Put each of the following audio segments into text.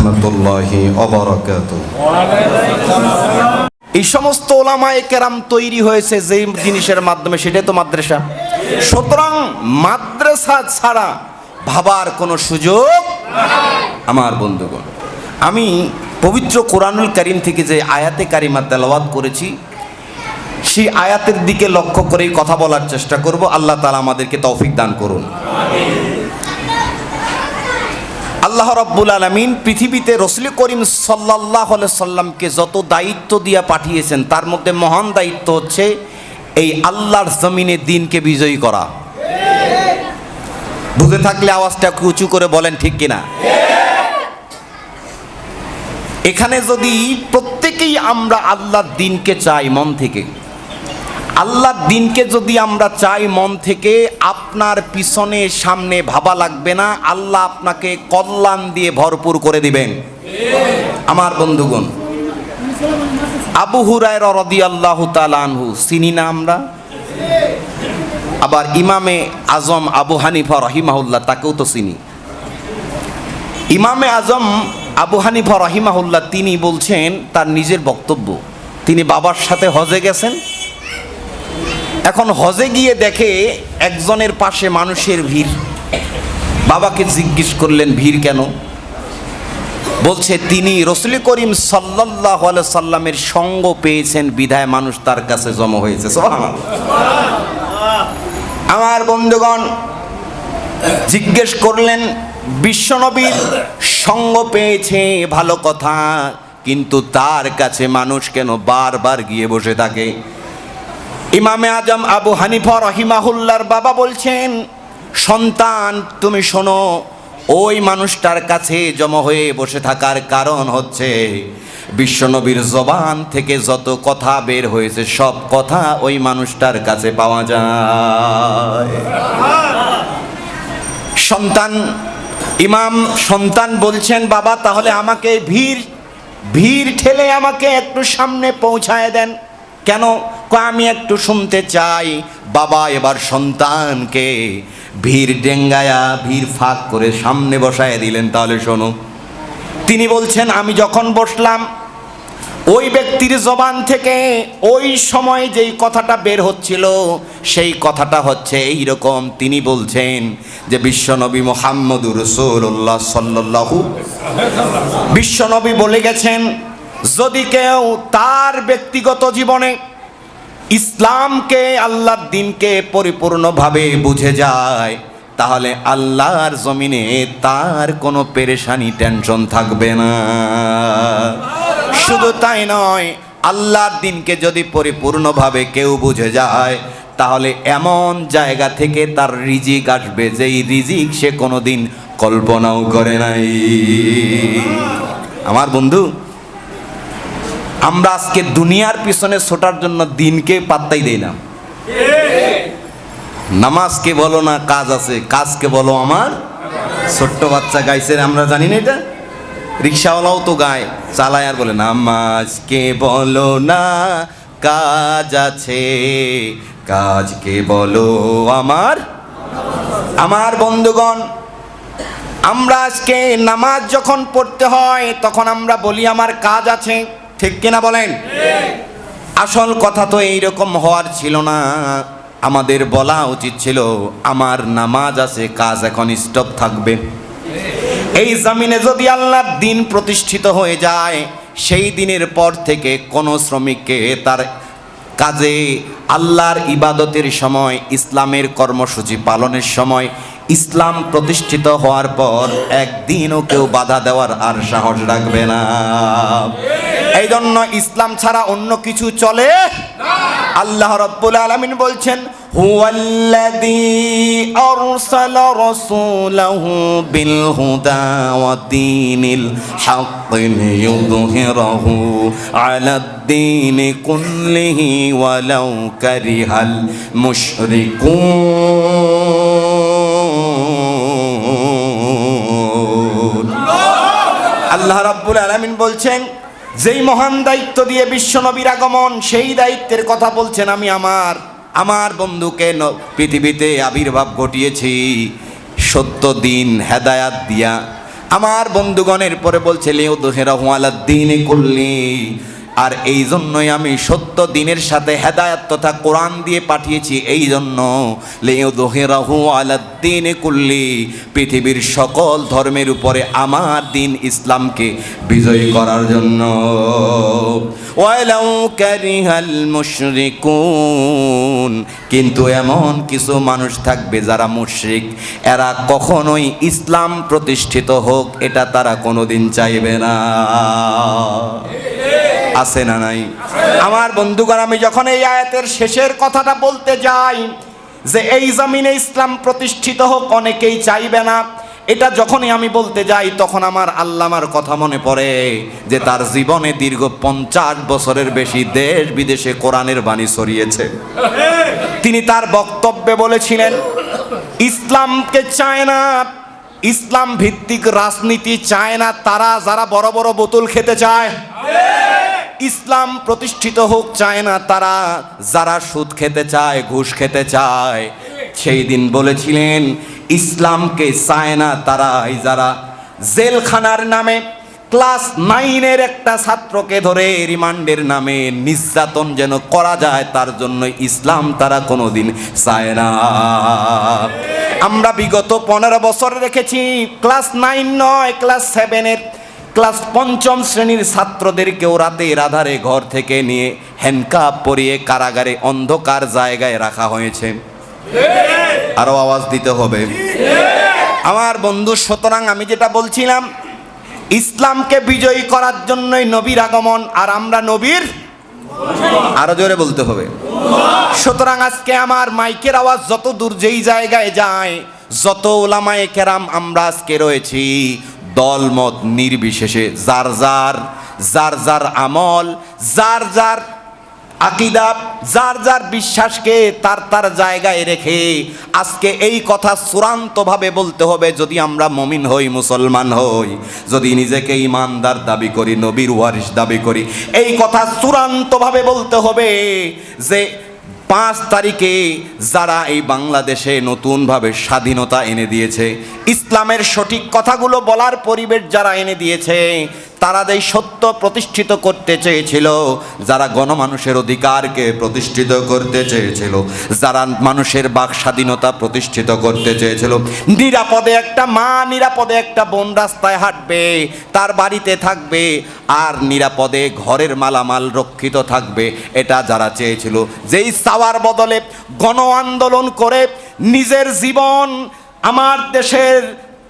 রহমতুল্লাহি ওয়া বারাকাতুহু। এই সমস্ত ওলামায়ে কেরাম তৈরি হয়েছে যে জিনিসের মাধ্যমে, সেটাই তো মাদ্রাসা। সুতরাং মাদ্রাসা ছাড়া ভাবার কোনো সুযোগ আমার বন্ধুগণ। আমি পবিত্র কোরআনুল কারীম থেকে যে আয়াতে কারিমা তেলাওয়াত করেছি, সেই আয়াতের দিকে লক্ষ্য করেই কথা বলার চেষ্টা করব। আল্লাহ তাআলা আমাদেরকে তৌফিক দান করুন। আল্লাহ রাব্বুল আলামিন পৃথিবীতে রাসূল করিম সাল্লাল্লাহু আলাইহি সাল্লামকে যত দায়িত্ব দিয়ে পাঠিয়েছেন, তার মধ্যে মহান দায়িত্ব হচ্ছে এই আল্লাহর জমিনে দ্বীনকে বিজয়ী করা। বুঝে থাকলে আওয়াজটা উঁচু করে বলেন, ঠিক কিনা? এখানে যদি প্রত্যেকেই আমরা আল্লাহর দ্বীনকে চাই মন থেকে, আল্লাহর দ্বীনকে যদি আমরা চাই মন থেকে, আপনার পিছনে সামনে ভাবা লাগবে না, আল্লাহ আপনাকে কল্যাণ দিয়ে ভরপুর করে দিবেন। আমার বন্ধুগণ, আবু হুরায়রা রাদিয়াল্লাহু তাআলা আনহু চিনি না আমরা? আবার ইমামে আজম আবু হানিফা রাহিমাহুল্লাহ, তাকেও তো চিনি। ইমামে আজম আবু হানিফা রাহিমাহুল্লাহ তিনি বলছেন তার নিজের বক্তব্য, তিনি বাবার সাথে হজে গেছেন। এখন হজে গিয়ে দেখে একজনের পাশে মানুষের ভিড়। বাবাকে জিজ্ঞেস করলেন, ভিড় কেন? বলছে তিনি রাসূল করিম সাল্লাল্লাহু আলাইহি সাল্লামের সঙ্গ পেয়েছেন, বিধায় মানুষ তার কাছে জমা হয়েছে। সুবহানাল্লাহ। আমার বন্ধুগণ, জিজ্ঞেস করলেন, বিশ্বনবীর সঙ্গ পেয়েছে ভালো কথা, কিন্তু তার কাছে মানুষ কেন বারবার গিয়ে বসে থাকে? ইমামে আজম আবু হানিফা রাহিমাহুল্লাহর বাবা বলছেন, সন্তান তুমি শোনো, ওই মানুষটার কাছে জমা হয়ে বসে থাকার কারণ হচ্ছে বিশ্বনবীর জবান থেকে যত কথা বের হয়েছে সব কথা ওই মানুষটার কাছে পাওয়া যায়। সন্তান বলছেন, বাবা তাহলে আমাকে ভিড় ঠেলে আমাকে একটু সামনে পৌঁছায় দেন। কেন? আমি একটু শুনতে চাই। বাবা এবার সন্তানকে ভিড় ডেঙ্গায়া ভিড় ফাঁক করে সামনে বসায় দিলেন। তাহলে শোনো, তিনি বলছেন, আমি যখন বসলাম ওই ব্যক্তির জবান থেকে ওই সময় যেই কথাটা বের হচ্ছিল সেই কথাটা হচ্ছে এইরকম। তিনি বলছেন যে বিশ্বনবী মুহাম্মদুর রাসূলুল্লাহ সাল্লাল্লাহু, বিশ্বনবী বলে গেছেন, যদি কেউ তার ব্যক্তিগত জীবনে ইসলামকে আল্লাহর দ্বীনকে পরিপূর্ণভাবে বুঝে যায়, তাহলে আল্লাহর জমিনে তার কোনো পেরেশানি টেনশন থাকবে না। শুধু তাই নয়, আল্লাহর দ্বীনকে যদি পরিপূর্ণভাবে কেউ বুঝে যায়, তাহলে এমন জায়গা থেকে তার রিজিক আসবে যেই রিজিক সে কোনোদিন কল্পনাও করে নাই। আমার বন্ধু, আমরা আজকে দুনিয়ার পিছনে ছোটার জন্য দিনকে পাত্তাই দেই না। নামাজকে বলো না কাজ আছে, কাজকে বলো আমার ছোট্ট বাচ্চা গাইছে, আমরা জানি না এটা? রিক্সাওয়ালাও তো গায়, চালায় আর বলে নামাজকে বলো না কাজ আছে, কাজকে বলো আমার বন্ধুগণ, আমরা আজকে নামাজ যখন পড়তে হয় তখন আমরা বলি আমার কাজ আছে, ঠিক কিনা বলেন? আসল কথা তো এইরকম হওয়ার ছিল না। আমাদের বলা উচিত ছিল আমার নামাজ আছে, কাজ এখন স্টপ থাকবে। এই জমিনে যদি আল্লাহর দ্বীন প্রতিষ্ঠিত হয়ে যায়, সেই দিনের পর থেকে কোনো শ্রমিককে তার কাজে, আল্লাহর ইবাদতের সময়, ইসলামের কর্মসূচি পালনের সময়, ইসলাম প্রতিষ্ঠিত হওয়ার পর একদিনও কেউ বাধা দেওয়ার আর সাহস রাখবে না। এই জন্য ইসলাম ছাড়া অন্য কিছু চলে না। আল্লাহ রাব্বুল আলামিন বলছেন, হুয়াল্লাযী আরসালা রাসূলাহু বিল হুদা ওয়া দীনিল হাক্কি লিইয়ুযহিরাহু আলাদ-দীনি কুল্লিহি ওয়ালাউ কারিহাল মুশরিকুন। আল্লাহ রাব্বুল আলামিন বলছেন, যেই মহান দায়িত্ব দিয়ে বিশ্বনবীর আগমন, সেই দায়িত্বের কথা বলছেন আমি আমার বন্ধুকে পৃথিবীতে আবির্ভাব ঘটিয়েছি সত্য দিন হেদায়াত দিয়া, আমার বন্ধুগণের পরে বলছে লিউযহিরাহু আলাদ-দীনি কুল্লি, আর এই জন্যই আমি সত্য দিনের সাথে হেদায়েত তথা কোরআন দিয়ে পাঠিয়েছি, এই জন্য লিউযহিরাহু আলাদ-দীনি কুল্লি, পৃথিবীর সকল ধর্মের উপরে আমার দিন ইসলামকে বিজয়ী করার জন্য। ওয়ালাউ কারিহাল মুশরিকুন, কিন্তু এমন কিছু মানুষ থাকবে যারা মুশরিক, এরা কখনোই ইসলাম প্রতিষ্ঠিত হোক এটা তারা কোনোদিন চাইবে না। আছে না নাই? আমার বন্ধুগণ, আমি যখন এই আয়াতের শেষের কথাটা বলতে যাই যে এই জমিনে ইসলাম প্রতিষ্ঠিত হোক, অনেকেই চাইবে না, এটা যখনই আমি বলতে যাই তখন আমার আল্লামার কথা মনে পড়ে যে তার জীবনে দীর্ঘ 50 বছরের বেশি দেশ বিদেশে কোরআনের বাণী ছড়িয়েছে। তিনি তার বক্তব্যে বলেছিলেন, ইসলামকে চায় না, ইসলাম ভিত্তিক রাজনীতি চায় না তারা যারা বড় বড় বোতল খেতে চায়। ইসলাম প্রতিষ্ঠিত হোক চায় না তারা যারা সুদ খেতে চায়, ঘুষ খেতে চায়। সেই দিন বলেছিলেন, ইসলামকে চায় না তারা যারা জেলখানার নামে ক্লাস 9-এর একটা ছাত্রকে ধরে রিমান্ডের নামে নির্যাতন যেন করা যায় তার জন্য ইসলাম তারা কোনোদিন চায় না। আমরা বিগত 15 বছর দেখেছি ক্লাস 9 নয়, ক্লাস 7-এর ক্লাস 5ম শ্রেণীর ছাত্রদেরকেও রাতের আধারে ঘর থেকে নিয়ে হ্যান্ডকাপ পরিয়ে কারাগারে অন্ধকার জায়গায় রাখা হয়েছে। আরো আওয়াজ দিতে হবে আমার বন্ধু। সুতরাং আমি যেটা বলছিলাম, ইসলামকে বিজয়ী করার জন্যই নবীর আগমন, আর আমরা নবীর, আরো জোরে বলতে হবে। সুতরাং আজকে আমার মাইকের আওয়াজ যত দূর যেই জায়গায় যায়, যত উলামায়ে কেরাম আমরা আজকে রয়েছি, দলমত নির্বিশেষে যার যার আমল, যার যার আকীদা, যার যার বিশ্বাসকে তার জায়গায় রেখে আজকে এই কথা চূড়ান্তভাবে বলতে হবে, যদি আমরা মুমিন হই, মুসলমান হই, যদি নিজেকে ঈমানদার দাবি করি, নবীর ওয়ারিস দাবি করি, এই কথা চূড়ান্তভাবে বলতে হবে যে 5 তারিখে যারা এই বাংলাদেশে নতুনভাবে স্বাধীনতা এনে দিয়েছে, ইসলামের সঠিক কথাগুলো বলার পরিবেশ যারা এনে দিয়েছে, তারা যেই সত্য প্রতিষ্ঠিত করতে চেয়েছিল, যারা গণমানুষের অধিকারকে প্রতিষ্ঠিত করতে চেয়েছিল, যারা মানুষের বাক স্বাধীনতা প্রতিষ্ঠিত করতে চেয়েছিল, নিরাপদে একটা মা, নিরাপদে একটা বোন রাস্তায় হাঁটবে, তার বাড়িতে থাকবে, আর নিরাপদে ঘরের মালামাল রক্ষিত থাকবে, এটা যারা চেয়েছিল, যেই চাওয়ার বদলে গণ আন্দোলন করে নিজের জীবন, আমার দেশের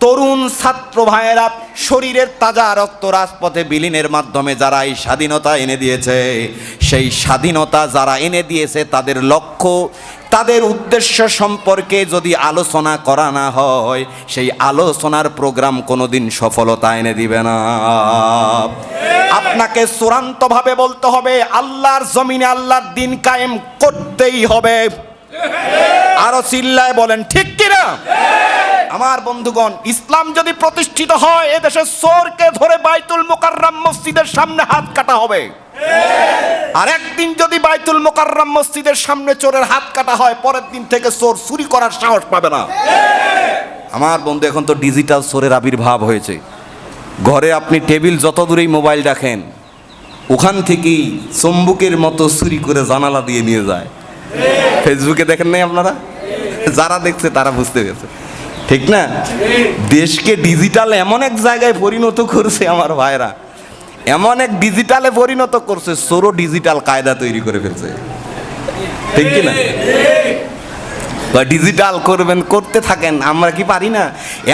তরুণ ছাত্র ভাইয়েরা শরীরের তাজা রক্ত রাজপথে বিলীনের মাধ্যমে যারা এই স্বাধীনতা এনে দিয়েছে, সেই স্বাধীনতা যারা এনে দিয়েছে তাদের লক্ষ্য, তাদের উদ্দেশ্য সম্পর্কে যদি আলোচনা করা না হয়, সেই আলোচনার প্রোগ্রাম কোনোদিন সফলতা এনে দিবে না। আপনাকে চূড়ান্তভাবে বলতে হবে, আল্লাহর জমিনে আল্লাহর দিন কায়েম করতেই হবে। আরো চিল্লায় বলেন ঠিক কিনা? আমার বন্ধুগণ, ইসলাম যদি প্রতিষ্ঠিত হয়, এদেশের চোরকে ধরে বাইতুল মুকাররম মসজিদের সামনে হাত কাটা হবে। আর একদিন যদি বাইতুল মুকাররম মসজিদের সামনে চোরের হাত কাটা হয়, পরের দিন থেকে চোর চুরি করার সাহস পাবে না। আমার বন্ধু, এখন তো ডিজিটাল চোরের আবির্ভাব হয়েছে। ঘরে আপনি টেবিল যত দূরেই মোবাইল রাখেন, ওখান থেকেই চম্বুকের মতো চুরি করে জানালা দিয়ে নিয়ে যায়। ফেসবুকে দেখেন নাই আপনারা? যারা দেখছে তারা বুঝতে পেরেছে, ঠিক না? দেশকে ডিজিটাল এমন এক জায়গায় পরিণত করছে আমার ভাইরা, এমন এক ডিজিটালে পরিণত করছে, চোরও ডিজিটাল কায়দা তৈরি করে ফেলছে, ঠিক কিনা? ডিজিটাল করবেন, করতে থাকেন, আমরা কি পারি না?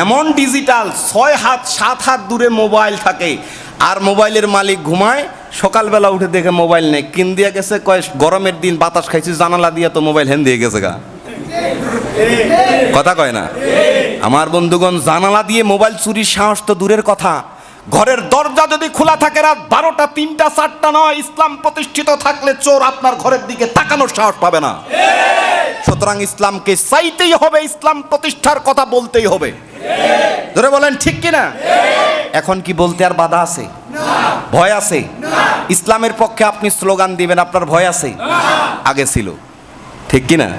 এমন ডিজিটাল 6 হাত 7 হাত দূরে মোবাইল থাকে, আর মোবাইলের মালিক ঘুমায়, সকালবেলা উঠে দেখে মোবাইল নেই, কিন দিয়ে গেছে, কয় গরমের দিন বাতাস খাইছি, জানালা দিয়ে তো মোবাইল হ্যান দিয়ে গেছে গা। কথা কয় না? আমার বন্ধুগণ, জানালা দিয়ে মোবাইল চুরির সাহস তো দূরের কথা, ঘরের দরজা যদি খোলা থাকে রাত 12টা 3টা 4টা নয়, ইসলাম প্রতিষ্ঠিত থাকলে চোর আপনার ঘরের দিকে তাকানোর সাহস পাবে না। সুতরাং ইসলামকে চাইতেই হবে, ইসলাম প্রতিষ্ঠার কথা বলতেই হবে। ধরে বলেন ঠিক কিনা? এখন কি বলতে আর বাধা আছে? ভয় আছে? ইসলামের পক্ষে আপনি স্লোগান দিবেন, আপনার ভয় আছে? আগে ছিল, ঠিক কিনা?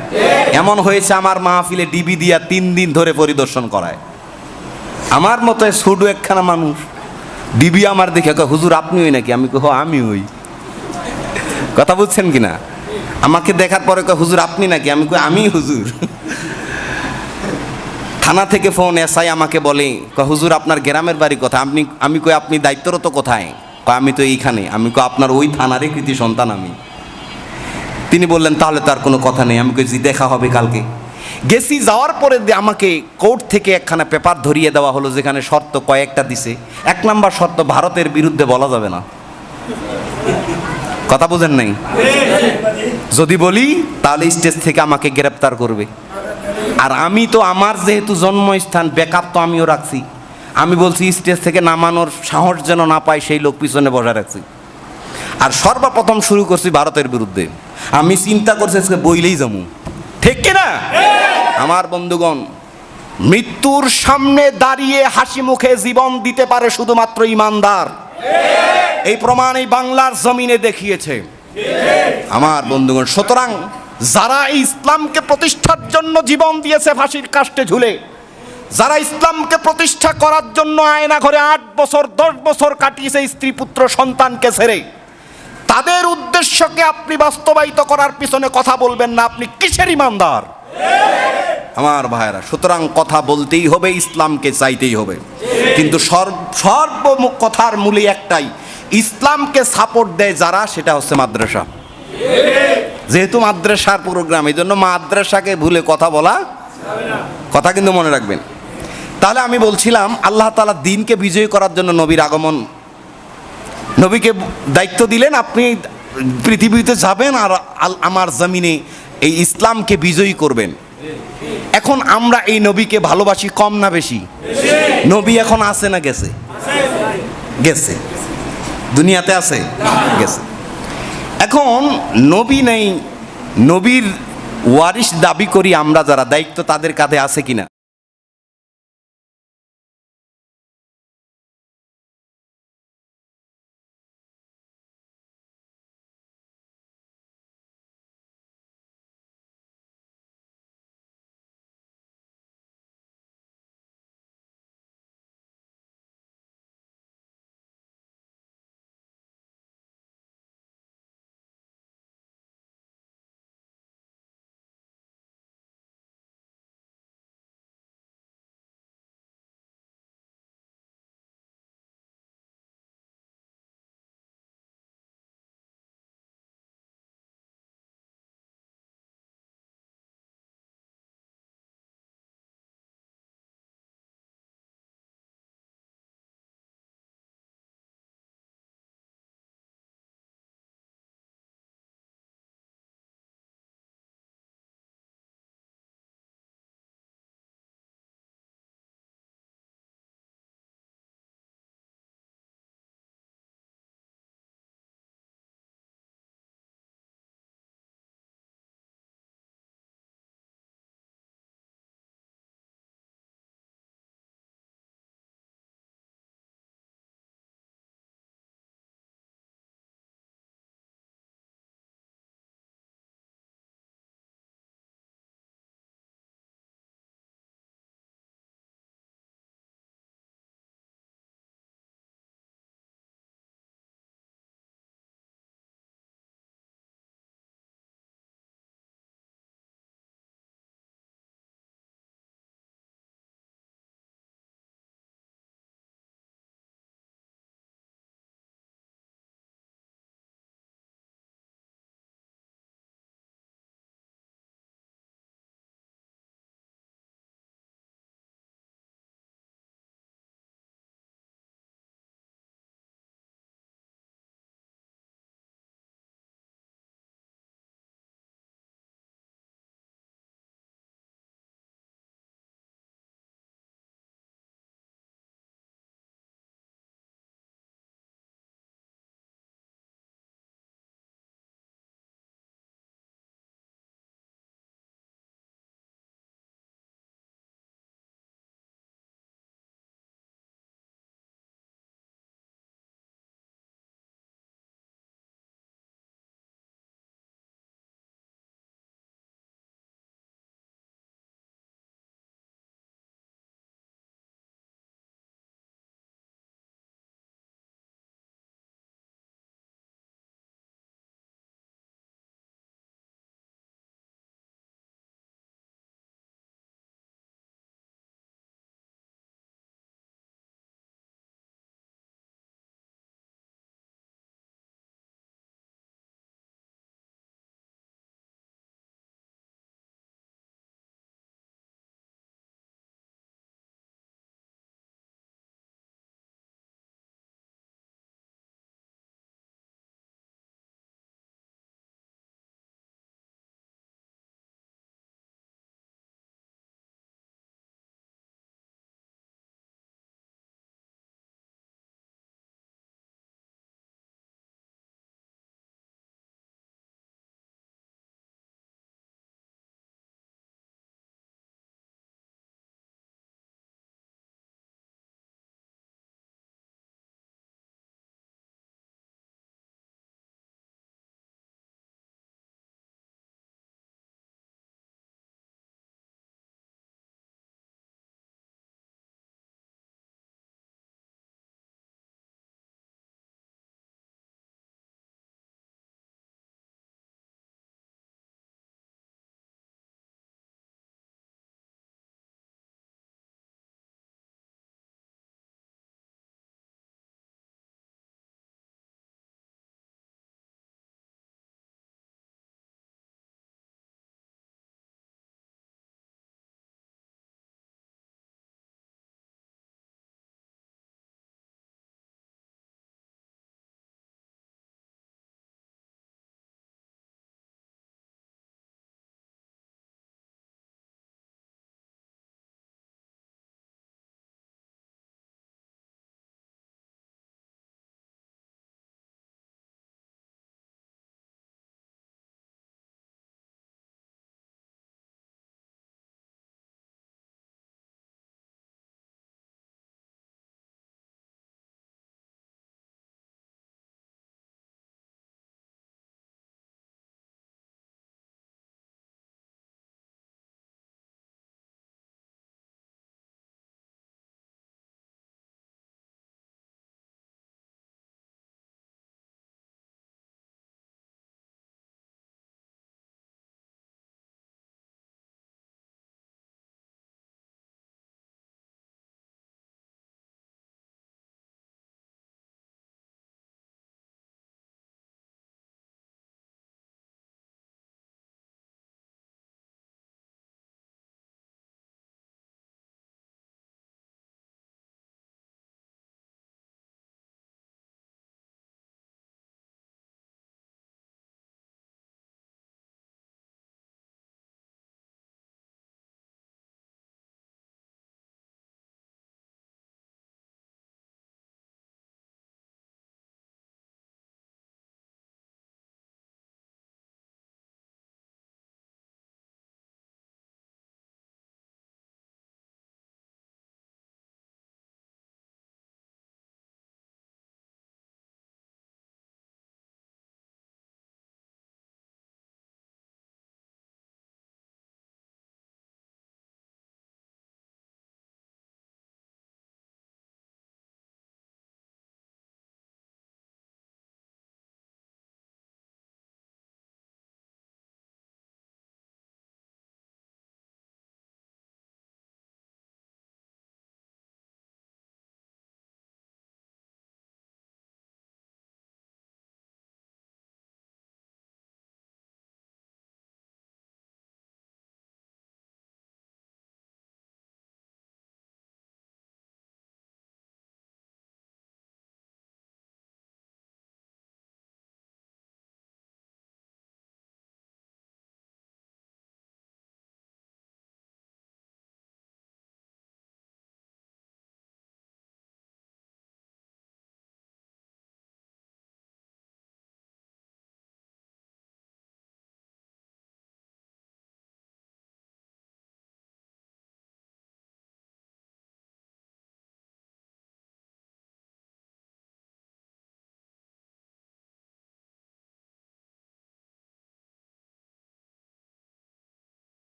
এমন হয়েছে আমার মাহফিলে ডিবি দিয়া 3 দিন ধরে পরিদর্শন করায়। আমার মতো ছোট একখানা মানুষ বিবি আমার দেখে কয়, হুজুর আপনি ওই নাকি? আমি কই, হ আমি ওই। কথা বুঝছেন কিনা? আমাকে দেখার পরে কয়, হুজুর আপনি নাকি? আমি কই, আমি হুজুর। থানা থেকে ফোন, এসআই আমাকে বলে, কয় হুজুর আপনার গ্রামের বাড়ি কোথায়? আমি কই, আপনি দায়িত্বরত কোথায়? কয় আমি তো এইখানে। আমি কই, আপনার ওই থানারই কৃতি সন্তান আমি। তিনি বললেন, তাহলে তার কোনো কথা নেই। আমি কই, জি দেখা হবে কালকে। গেছি, যাওয়ার পরে আমাকে কোর্ট থেকে একখানা পেপার ধরিয়ে দেওয়া হলো, যেখানে শর্ত কয়েকটা দিছে। 1 নাম্বার শর্ত, ভারতের বিরুদ্ধে বলা যাবে না। কথা বুঝেন নাই? যদি বলি তাহলে স্টেজ থেকে আমাকে গ্রেপ্তার করবে। আর আমি তো, আমার যেহেতু জন্মস্থান, ব্যাকআপ তো আমিও রাখছি। আমি বলছি স্টেজ থেকে নামানোর সাহস যেন না পাই, সেই লোক পিছনে বসে রাখছি। আর সর্বপ্রথম শুরু করছি ভারতের বিরুদ্ধে। আমি চিন্তা করছি আজকে বইলেই যাবো, ঠিক কিনা? আমার বন্ধুগণ, মৃত্যুর সামনে দাঁড়িয়ে হাসি মুখে জীবন দিতে পারে শুধুমাত্র ইমানদার। এই প্রমাণ এই বাংলার জমিনে দেখিয়েছে আমার বন্ধুগণ। সুতরাং যারা ইসলামকে প্রতিষ্ঠার জন্য জীবন দিয়েছে ফাঁসির কাস্টে ঝুলে, যারা ইসলামকে প্রতিষ্ঠা করার জন্য আয়না ঘরে 8 বছর 10 বছর কাটিয়েছে স্ত্রী পুত্র সন্তানকে ছেড়ে, তাদের উদ্দেশ্যকে আপনি বাস্তবায়িত করার পিছনে কথা বলবেন না, আপনি কিসের ইমানদার? আমার ভাইরা, সুতরাং কথা বলতেই হবে, ইসলামকে চাইতেই হবে। কিন্তু সর্ব কথার মূলে একটাই, ইসলামকে সাপোর্ট দেয় যারা, সেটা হচ্ছে মাদ্রাসা। যেহেতু মাদ্রাসার প্রোগ্রাম, এই জন্য মাদ্রাসাকে ভুলে কথা বলা, কথা কিন্তু মনে রাখবেন। তাহলে আমি বলছিলাম, আল্লাহ তাআলা দ্বীনকে বিজয়ী করার জন্য নবীর আগমন, নবীকে দায়িত্ব দিলেন, আপনি পৃথিবীতে যাবেন আর আমার জমিনে এই ইসলামকে বিজয়ী করবেন। এখন আমরা এই নবীকে ভালোবাসি কম না বেশি? নবী এখন আছে না গেছে? গেছে, দুনিয়াতে আছে, গেছে। এখন নবী নেই, নবীর ওয়ারিশ দাবি করি আমরা যারা, দায়িত্ব তাদের কাঁধে আছে কিনা?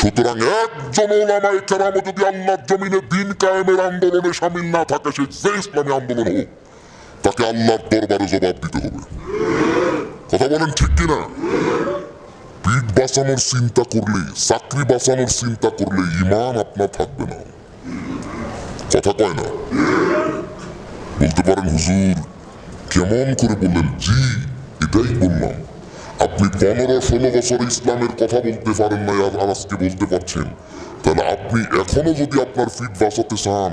সুতরাং একজন ওলামায়ে কেরাম যদি আল্লাহর জমিনে দিন কায়েমের আন্দোলনে শামিল না থাকে, সে যে ইসলামী আন্দোলন হোক, তাকে আল্লাহর দরবারে জবাব দিতে হবে। কথা বলেন ঠিক কিনা? পিঠ বাঁচানোর চিন্তা করলে, চাকরি বাঁচানোর চিন্তা করলে ঈমান আপনার থাকবে না। কথা কয় না? বলতে পারেন হুজুর কেমন করে বললেন? জি এটাই বললাম। আপনি 15-16 বছর ইসলামের কথা বলতে পারেন না, আর আজকে বলতে পারছেন, তাহলে আপনি এখনো যদি আপনার ফিট বাঁচাতে চান,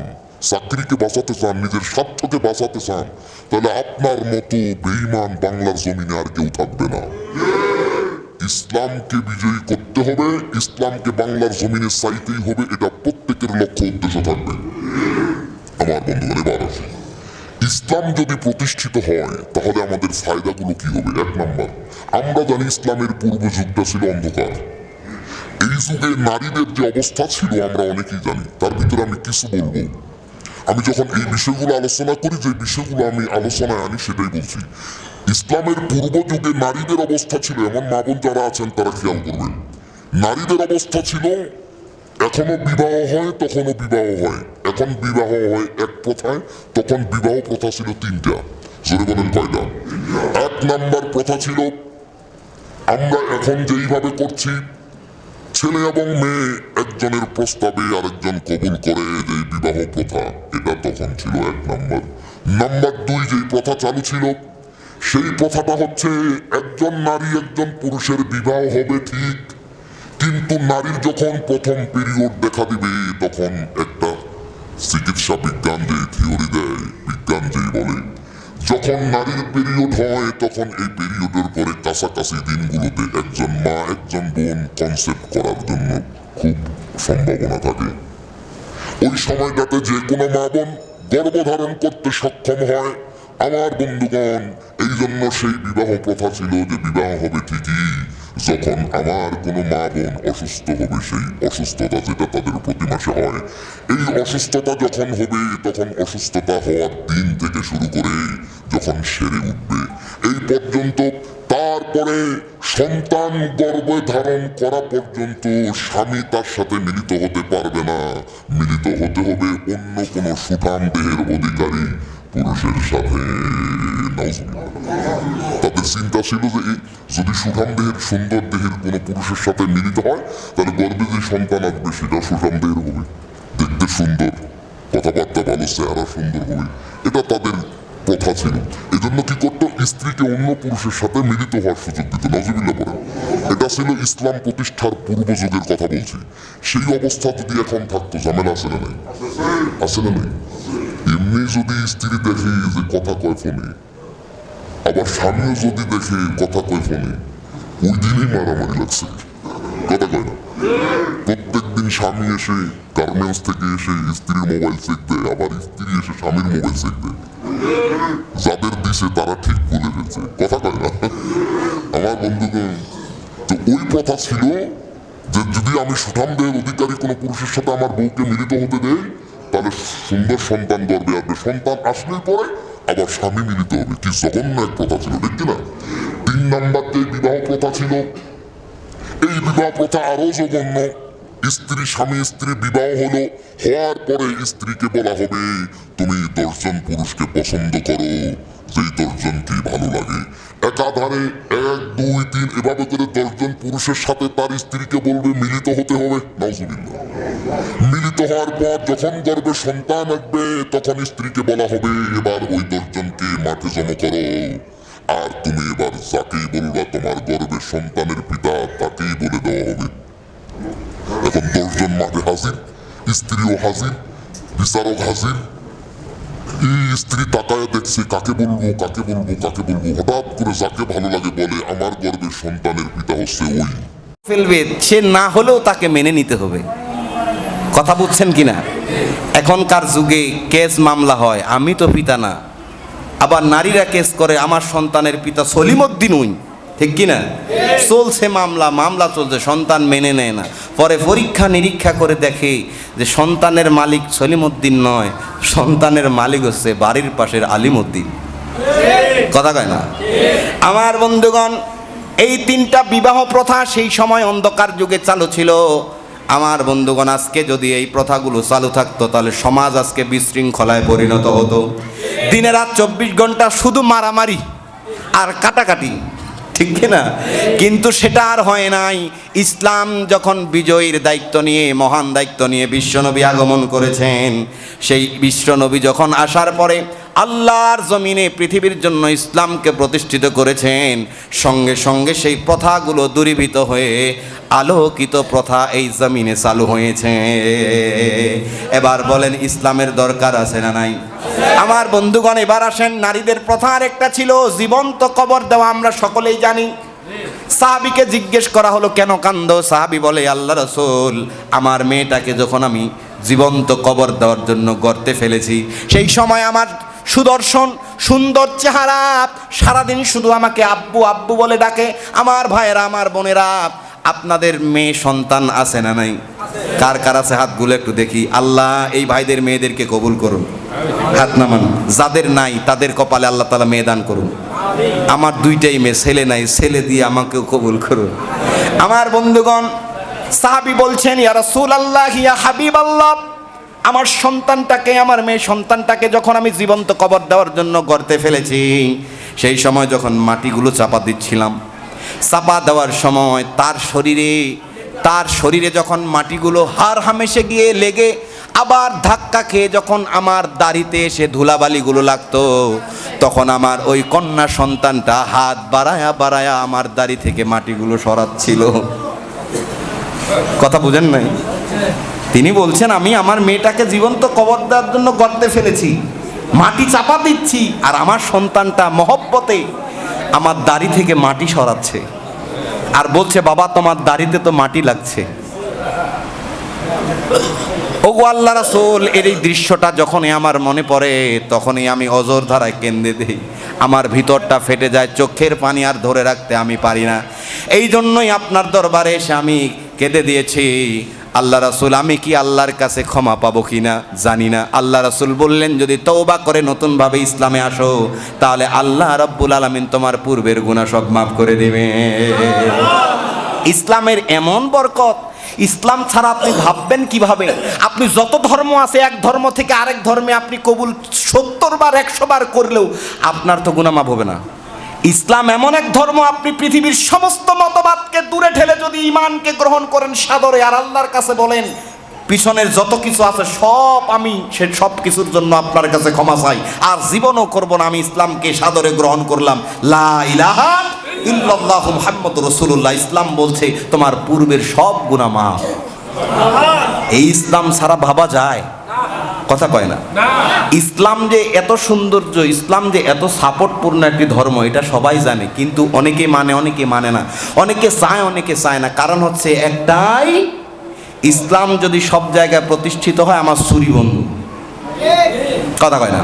চাকরিকে বাঁচাতে চান, নিজের স্বার্থকে বাঁচাতে চান, তাহলে আপনার মতো বেঈমান বাংলার জমিনে আর কেউ থাকবে না। ইসলামকে বিজয়ী করতে হবে, ইসলামকে বাংলার জমিনে চাইতেই হবে, এটা প্রত্যেকের লক্ষ্য উদ্দেশ্য থাকবে। আমার বন্ধুগণ, এবার আসি, ইসলাম যদি প্রতিষ্ঠিত হয় তাহলে আমাদের ফায়দাগুলো কি হবে? 1 নম্বর, আমরা জানি ইসলামের পূর্ব যুগটা ছিল অন্ধকার। এই যুগে নারীদের যে অবস্থা ছিল আমরা অনেকেই জানি। তার ভিতরে আমি কিছু বলবো। আমি যখন এই বিষয়গুলো আলোচনা করি, যে বিষয়গুলো আমি আলোচনায় আনি সেটাই বলছি। ইসলামের পূর্ব যুগে নারীদের অবস্থা ছিল, এমন মা বোন যারা আছেন তারা খেয়াল করবেন, নারীদের অবস্থা ছিল এখনো বিবাহ হয় তখনও বিবাহ হয়, এখন বিবাহ হয় এক প্রথায়, তখন বিবাহ প্রথা ছিল 3টা। জোরে বলেন কয়টা? 1 নাম্বার প্রথা ছিল আমরা এখন যেইভাবে করছি, ছেলে এবং মেয়ে একজনের প্রস্তাবে আরেকজন কবুল করে, যে বিবাহ প্রথা, এটা তখন ছিল 1 নাম্বার। নাম্বার 2, যেই প্রথা চালু ছিল সেই প্রথাটা হচ্ছে একজন নারী একজন পুরুষের বিবাহ হবে ঠিক, কিন্তু নারীর যখন প্রথম পিরিয়ড দেখা দিবে তখন একটা চিকিৎসা বিজ্ঞান যে থিওরি দেয়, বিজ্ঞান যেই বলে, যখন নারীর পিরিয়ড হয় তখন এই পিরিয়ডের পরে কাছাকাছি দিনগুলোতে একজন মা একজন বোন কনসেপ্ট করার জন্য খুব সম্ভাবনা থাকে। ওই সময়টাতে যে কোনো মা বোন গর্ভধারণ করতে সক্ষম হয়। আমার বন্ধুগণ, এই জন্য সেই বিবাহ প্রথা ছিল যে বিবাহ হবে ঠিকই যখন আমার কোনো মা বোন অসুস্থ হবে, সেই অসুস্থতা যেটা তাদের প্রতি মাসে হয়, এই অসুস্থতা যখন হবে তখন অসুস্থতা হওয়ার দিন থেকে শুরু করে যখন সেরে উঠবে এই পর্যন্ত, তারপরে সন্তান গর্ভে ধারণ করা পর্যন্ত স্বামী তার সাথে মিলিত হতে পারবে না। মিলিত হতে হবে অন্য কোনো সুঠাম দেহের অধিকারী পুরুষের সাথে। তাদের চিন্তা ছিল যে যদি সুঠাম দেহের সুন্দর দেহের কোনো পুরুষের সাথে মিলিত হয় তাহলে গর্ভে যে সন্তান আসবে সেটা সুঠাম দেহের হবে, দেখতে সুন্দর, কথাবার্তা ভালো, চেহারা সুন্দর হবে, এটা তাদের প্রথা ছিল। এই জন্য কি করতো, স্ত্রীকে অন্য পুরুষের সাথে মিলিত হওয়ার সুযোগ দিত। নাউজুবিল্লাহ পড়েন। এটা ছিল ইসলাম প্রতিষ্ঠার পূর্ব যুগের কথা বলছি। সেই অবস্থা যদি এখন থাকতো, ঝামেলা আছে না নাই? আছে না নাই? এমনি যদি স্ত্রী দেখে যে কথা কয় ফোনে, আবার স্বামীও যদি দেখে কথা কয় ফোনে, ওই দিনই মারামারি লাগছে। কথা কয় না? প্রত্যেক দিন স্বামী এসে গার্মেন্টস থেকে এসে স্ত্রীর মোবাইল চেক দেয়, আবার স্ত্রী এসে স্বামীর মোবাইল চেক দেয়। যাদের দিছে তারা ঠিক বলে ফেলছে। কথা কয় না? আমার বন্ধুগণ, তো ওই প্রথা ছিল যে যদি আমি সুঠাম দেহের অধিকারী কোনো পুরুষের সাথে আমার বউকে মিলিত হতে দেই তাহলে সুন্দর সন্তান গর্ভে আসবে, সন্তান আসলেই পরে আবার স্বামী মিলিত হবে। কি জঘন্য এক প্রথা ছিল, দেখছি না? 3 নাম্বার যে বিবাহ প্রথা ছিল, এই বিবাহ প্রথা আরো জঘন্য। স্ত্রী স্বামী স্ত্রী বিবাহ হলো, হওয়ার পরে স্ত্রীকে বলা হবে তুমি 10 জন পুরুষকে পছন্দ করো, যেই 10 জনকে ভালো লাগে। একাধারে 1, 2, 3 এভাবে করে 10 জন পুরুষের সাথে তার স্ত্রীকে বলবে মিলিত হতে হবে। নাউজুবিল্লাহ। মিলিত হওয়ার পর যখন গর্ভে সন্তান আসবে তখন স্ত্রীকে বলা হবে এবার ওই 10 জনকে মাঠে জমা করো, আর তুমি এবার যাকেই বলবা তোমার গর্ভের সন্তানের পিতা তাকেই বলে দেওয়া হবে। এখন 10 জন মাঠে হাজির, স্ত্রীও হাজির, বিচারক হাজির। এই স্ত্রী তাকায় দেখছে কাকে বলবো কাকে বলবো কাকে বলবো, হঠাৎ করে যাকে ভালো লাগে বলে আমার গর্ভের সন্তানের পিতা হচ্ছে ওই। ফেলবে, সে না হলেও তাকে মেনে নিতে হবে। কথা বুঝছেন কিনা? এখনকার যুগে কেস মামলা হয় আমি তো পিতা না, আবার নারীরা কেস করে আমার সন্তানের পিতা সলিমউদ্দিন ওই, ঠিক কিনা? চলছে মামলা চলছে, সন্তান মেনে নেয় না। পরে পরীক্ষা নিরীক্ষা করে দেখে যে সন্তানের মালিক সলিমউদ্দিন নয়, সন্তানের মালিক হচ্ছে বাড়ির পাশের আলিমউদ্দিন। কথা কয় না? আমার বন্ধুগণ, এই 3টা বিবাহ প্রথা সেই সময় অন্ধকার যুগে চালু ছিল। আমার বন্ধুগণ, আজকে যদি এই প্রথাগুলো চালু থাকতো তাহলে সমাজ আজকে বিশৃঙ্খলায় পরিণত হতো। দিনে রাত 24 ঘন্টা শুধু মারামারি আর কাটাকাটি, ঠিক কিনা? কিন্তু সেটা আর হয় নাই। ইসলাম যখন বিজয়ীর দায়িত্ব নিয়ে, মহান দায়িত্ব নিয়ে বিশ্বনবী আগমন করেছেন, সেই বিশ্বনবী যখন আসার পরে আল্লাহর জমিনে পৃথিবীর জন্য ইসলামকে প্রতিষ্ঠিত করেছেন, সঙ্গে সঙ্গে সেই প্রথাগুলো দূরীভূত হয়ে আলোকিত প্রথা এই জমিনে চালু হয়েছে। এবার বলেন, ইসলামের দরকার আছে না নাই? আমার বন্ধুগণ, এবার আসেন, নারীদের প্রথা আরেকটা ছিল জীবন্ত কবর দেওয়া। আমরা সকলেই জানি। সাহাবীকে জিজ্ঞেস করা হলো, কেন কান্দো? সাহাবী বলে, আল্লাহ রাসূল, আমার মেয়েটাকে যখন আমি জীবন্ত কবর দেওয়ার জন্য গর্তে ফেলেছি, সেই সময় আমার সুদর্শন সুন্দর চেহারা সারাদিন শুধু আমাকে আব্বু আব্বু বলে ডাকে। আমার ভাইয়েরা, আমার বোনেরা, আপনাদের মেয়ে সন্তান আছে না নাই? কার কার আছে হাতগুলো একটু দেখি। আল্লাহ এই ভাইদের মেয়েদেরকে কবুল করুন, হাত নামান। যাদের নাই তাদের কপালে আল্লাহ তাআলা মেয়ে দান করুন। আমার 2টাই মেয়ে, ছেলে নাই, ছেলে দিয়ে আমাকেও কবুল করুন। আমার বন্ধুগণ, সাহাবী বলছেন, ইয়া রাসূলুল্লাহ, ইয়া হাবিবাল্লাহ, আমার সন্তানটাকে, আমার মেয়ে সন্তানটাকে যখন আমি জীবন্ত কবর দেওয়ার জন্য গর্তে ফেলেছি, সেই সময় যখন মাটিগুলো চাপা দিচ্ছিলাম, চাপা দেওয়ার সময় তার শরীরে যখন মাটিগুলো হাড় হামেশে গিয়ে লেগে আবার ধাক্কা খেয়ে যখন আমার দাড়িতে এসে ধুলাবালিগুলো লাগতো, তখন আমার ওই কন্যা সন্তানটা হাত বাড়ায়া বাড়ায়া আমার দাড়ি থেকে মাটিগুলো সরাচ্ছিল। কথা বুঝেন নাই? তিনি বলছেন, আমি আমার মেয়েটাকে জীবন্ত কবর দেওয়ার জন্য গর্তে ফেলেছি, মাটি চাপা দিচ্ছি, আর আমার সন্তানটা মহব্বতে আমার দাড়ি থেকে মাটি সরাচ্ছে আর বলছে, বাবা তোমার দাড়িতে তো মাটি লাগছে। ওগো আল্লাহ রাসূল, এর এই দৃশ্যটা যখনই আমার মনে পড়ে তখনই আমি অঝোর ধারায় কেঁদে দেই। আমার ভিতরটা ফেটে যায়, চোখের পানি আর ধরে রাখতে আমি পারি না। এই জন্যই আপনার দরবারে এসে আমি কেঁদে দিয়েছি। আল্লাহ রাসূল, আমি কি আল্লাহর কাছে ক্ষমা পাবো কিনা জানি না। আল্লাহ রাসূল বললেন, যদি তওবা করে নতুনভাবে ইসলামে আসো তাহলে আল্লাহ রাব্বুল আলামিন তোমার পূর্বের গুনাহ সব মাফ করে দেবে। ইসলামের এমন বরকত, ইসলাম ছাড়া আপনি ভাববেন কিভাবে? আপনি যত ধর্ম আছে, এক ধর্ম থেকে আরেক ধর্মে আপনি কবুল 70 বার 100 বার করলেও আপনার তো গুনাহ মাফ হবে না। ইসলাম এমন এক ধর্ম, আপনি পৃথিবীর সমস্ত মতবাদকে দূরে ঠেলে যদি ঈমানকে গ্রহণ করেন সাদরে, আর আল্লাহর কাছে বলেন পিছনের যত কিছু আছে সব আমি, সে সব কিছুর জন্য আপনার কাছে ক্ষমা চাই, আর জীবনও করব না, আমি ইসলামকে সাদরে গ্রহণ করলাম, লা ইলাহা ইল্লাল্লাহু মুহাম্মাদুর রাসূলুল্লাহ। ইসলাম বলছে তোমার পূর্বের সব গুনাহ মাফ। এই ইসলাম ছাড়া ভাবা যায়? কথা কয় না। ইসলাম যে এত সৌন্দর্য, ইসলাম যে এত সাপোর্টপূর্ণ একটি ধর্ম, এটা সবাই জানে, কিন্তু অনেকে মানে, অনেকে মানে না, অনেকে চায়, অনেকে চায় না। কারণ হচ্ছে একটাই, ইসলাম যদি সব জায়গায় প্রতিষ্ঠিত হয় আমার চুরি বন্ধু। কথা কয় না।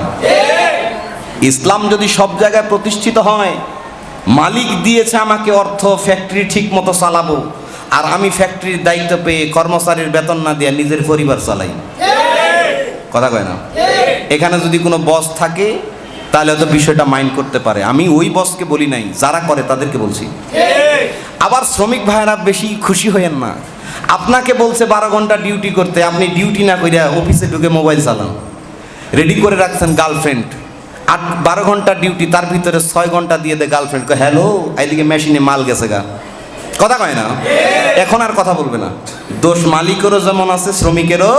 ইসলাম যদি সব জায়গায় প্রতিষ্ঠিত হয়, মালিক দিয়েছে আমাকে অর্থ, ফ্যাক্টরি ঠিক মতো চালাবো, আর আমি ফ্যাক্টরির দায়িত্ব পেয়ে কর্মচারীর বেতন না দিয়ে নিজের পরিবার চালাই। কথা কয় না। এখানে যদি কোনো বস থাকে তাহলে হয়তো বিষয়টা মাইন্ড করতে পারে। আমি ওই বসকে বলি নাই, যারা করে তাদেরকে বলছি। আবার শ্রমিক ভাইয়েরা বেশি খুশি হয়েন না। আপনাকে বলছে 12 ঘন্টা ডিউটি করতে, আপনি ডিউটি না করে অফিসে ঢুকে মোবাইল চালান, রেডি করে রাখছেন গার্লফ্রেন্ড, 12 ঘন্টা ডিউটি, তার ভিতরে 6 ঘন্টা দিয়ে দেয় গার্লফ্রেন্ড, হ্যালো এইদিকে মেশিনে মাল গেছে গা। কথা কয় না। এখন আর কথা বলবে না। দোষ মালিকেরও যেমন আছে, শ্রমিকেরও।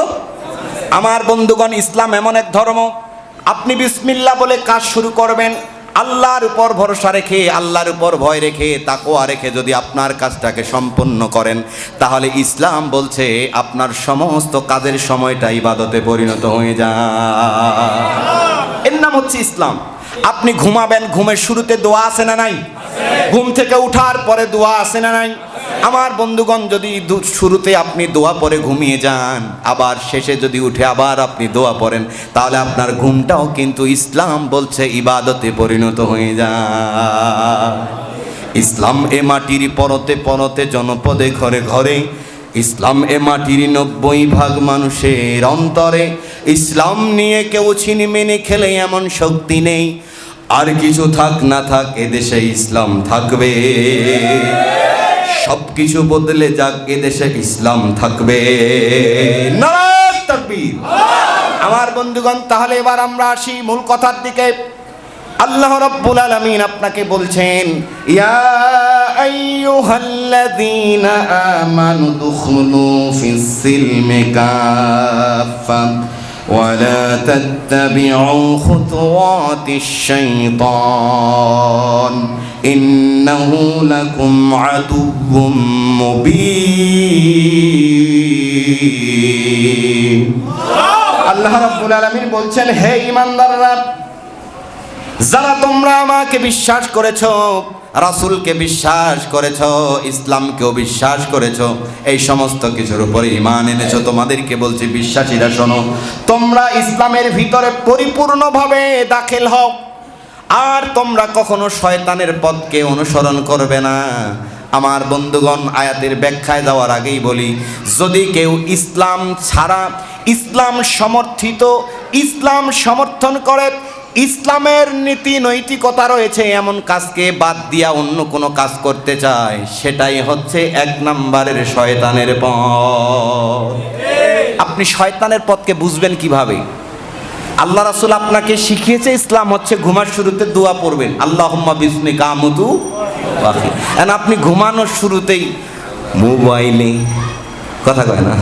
আমার বন্ধুগণ, ইসলাম এমন এক ধর্ম, আপনি বিসমিল্লাহ বলে কাজ শুরু করবেন, আল্লাহর উপর ভরসা রেখে, আল্লাহর উপর ভয় রেখে, তাকওয়া রেখে যদি আপনার কাজটাকে সম্পন্ন করেন, তাহলে ইসলাম বলছে আপনার সমস্ত কাজের সময়টা ইবাদতে পরিণত হয়ে যায়। এর নাম হচ্ছে ইসলাম। আপনি ঘুমাবেন, ঘুমের শুরুতে দোয়া আছে না নাই? ঘুম থেকে উঠার পরে দোয়া আছে না নাই? আমার বন্ধুগণ, যদি শুরুতে আপনি দোয়া পরে ঘুমিয়ে যান, আবার শেষে যদি উঠে আবার আপনি দোয়া পড়েন, তাহলে আপনার ঘুমটাও কিন্তু ইসলাম বলছে ইবাদতে পরিণত হয়ে যায়। ইসলাম এ মাটির পরতে পরতে, জনপদে ঘরে ঘরে, ইসলাম এ মাটির 90% মানুষের অন্তরে। ইসলাম নিয়ে কেউ ছিনিমিনি খেলে এমন শক্তি নেই, আর কিছু থাক না থাক এদেশে ইসলাম থাকবে, সব কিছু বদলে যাক এদেশে ইসলাম থাকবে। নারায়ে তাকবীর। আমার বন্ধুগণ, তাহলে এবার আমরা আসি মূল কথার দিকে। আল্লাহ রাব্বুল আলামিন আপনাকে বলছেন, ইয়া আইয়ুহাল্লাযীনা আমানু দুখুলু ফিস সিলমি কাফা ওয়ালা তাত্তাবিউ খুতুওয়াতিশ শাইতান ইন্নাহু লাকুম আদুউম মুবিন। আল্লাহ রাব্বুল আলামিন বলছেন, হে ঈমানদাররা, যারা তোমরা আমাকে বিশ্বাস করেছো, রাসূলকে বিশ্বাস করেছো, ইসলামকেও বিশ্বাস করেছো, এই সমস্ত কিছুর উপরে ঈমান এনেছো, তোমাদেরকে বলছি বিশ্বাসীরা শোনো, তোমরা ইসলামের ভিতরে পরিপূর্ণভাবে দাখিল হও, আর তোমরা কখনো শয়তানের পথকে অনুসরণ করবে না। আমার বন্ধুগণ, আয়াতের ব্যাখ্যায় যাওয়ার আগেই বলি, যদি কেউ ইসলাম ছাড়া, ইসলাম সমর্থিত, ইসলাম সমর্থন করে, ইসলামের নীতি নৈতিকতা রয়েছে এমন কাজকে বাদ দিয়া অন্য কোনো কাজ করতে চায়, সেটাই হচ্ছে এক নম্বরের শয়তানের পথ। আপনি শয়তানের পথকে বুঝবেন কিভাবে? আল্লাহ রাসূল আপনাকে শিখিয়েছে ইসলাম হচ্ছে ঘুমার শুরুতে দোয়া পড়বেন, আল্লাহুম্মা বিসমিকা আমুতু ওয়া আহয়ি। আর আপনি ঘুমানোর শুরুতেই মোবাইলে, কথা কয় না,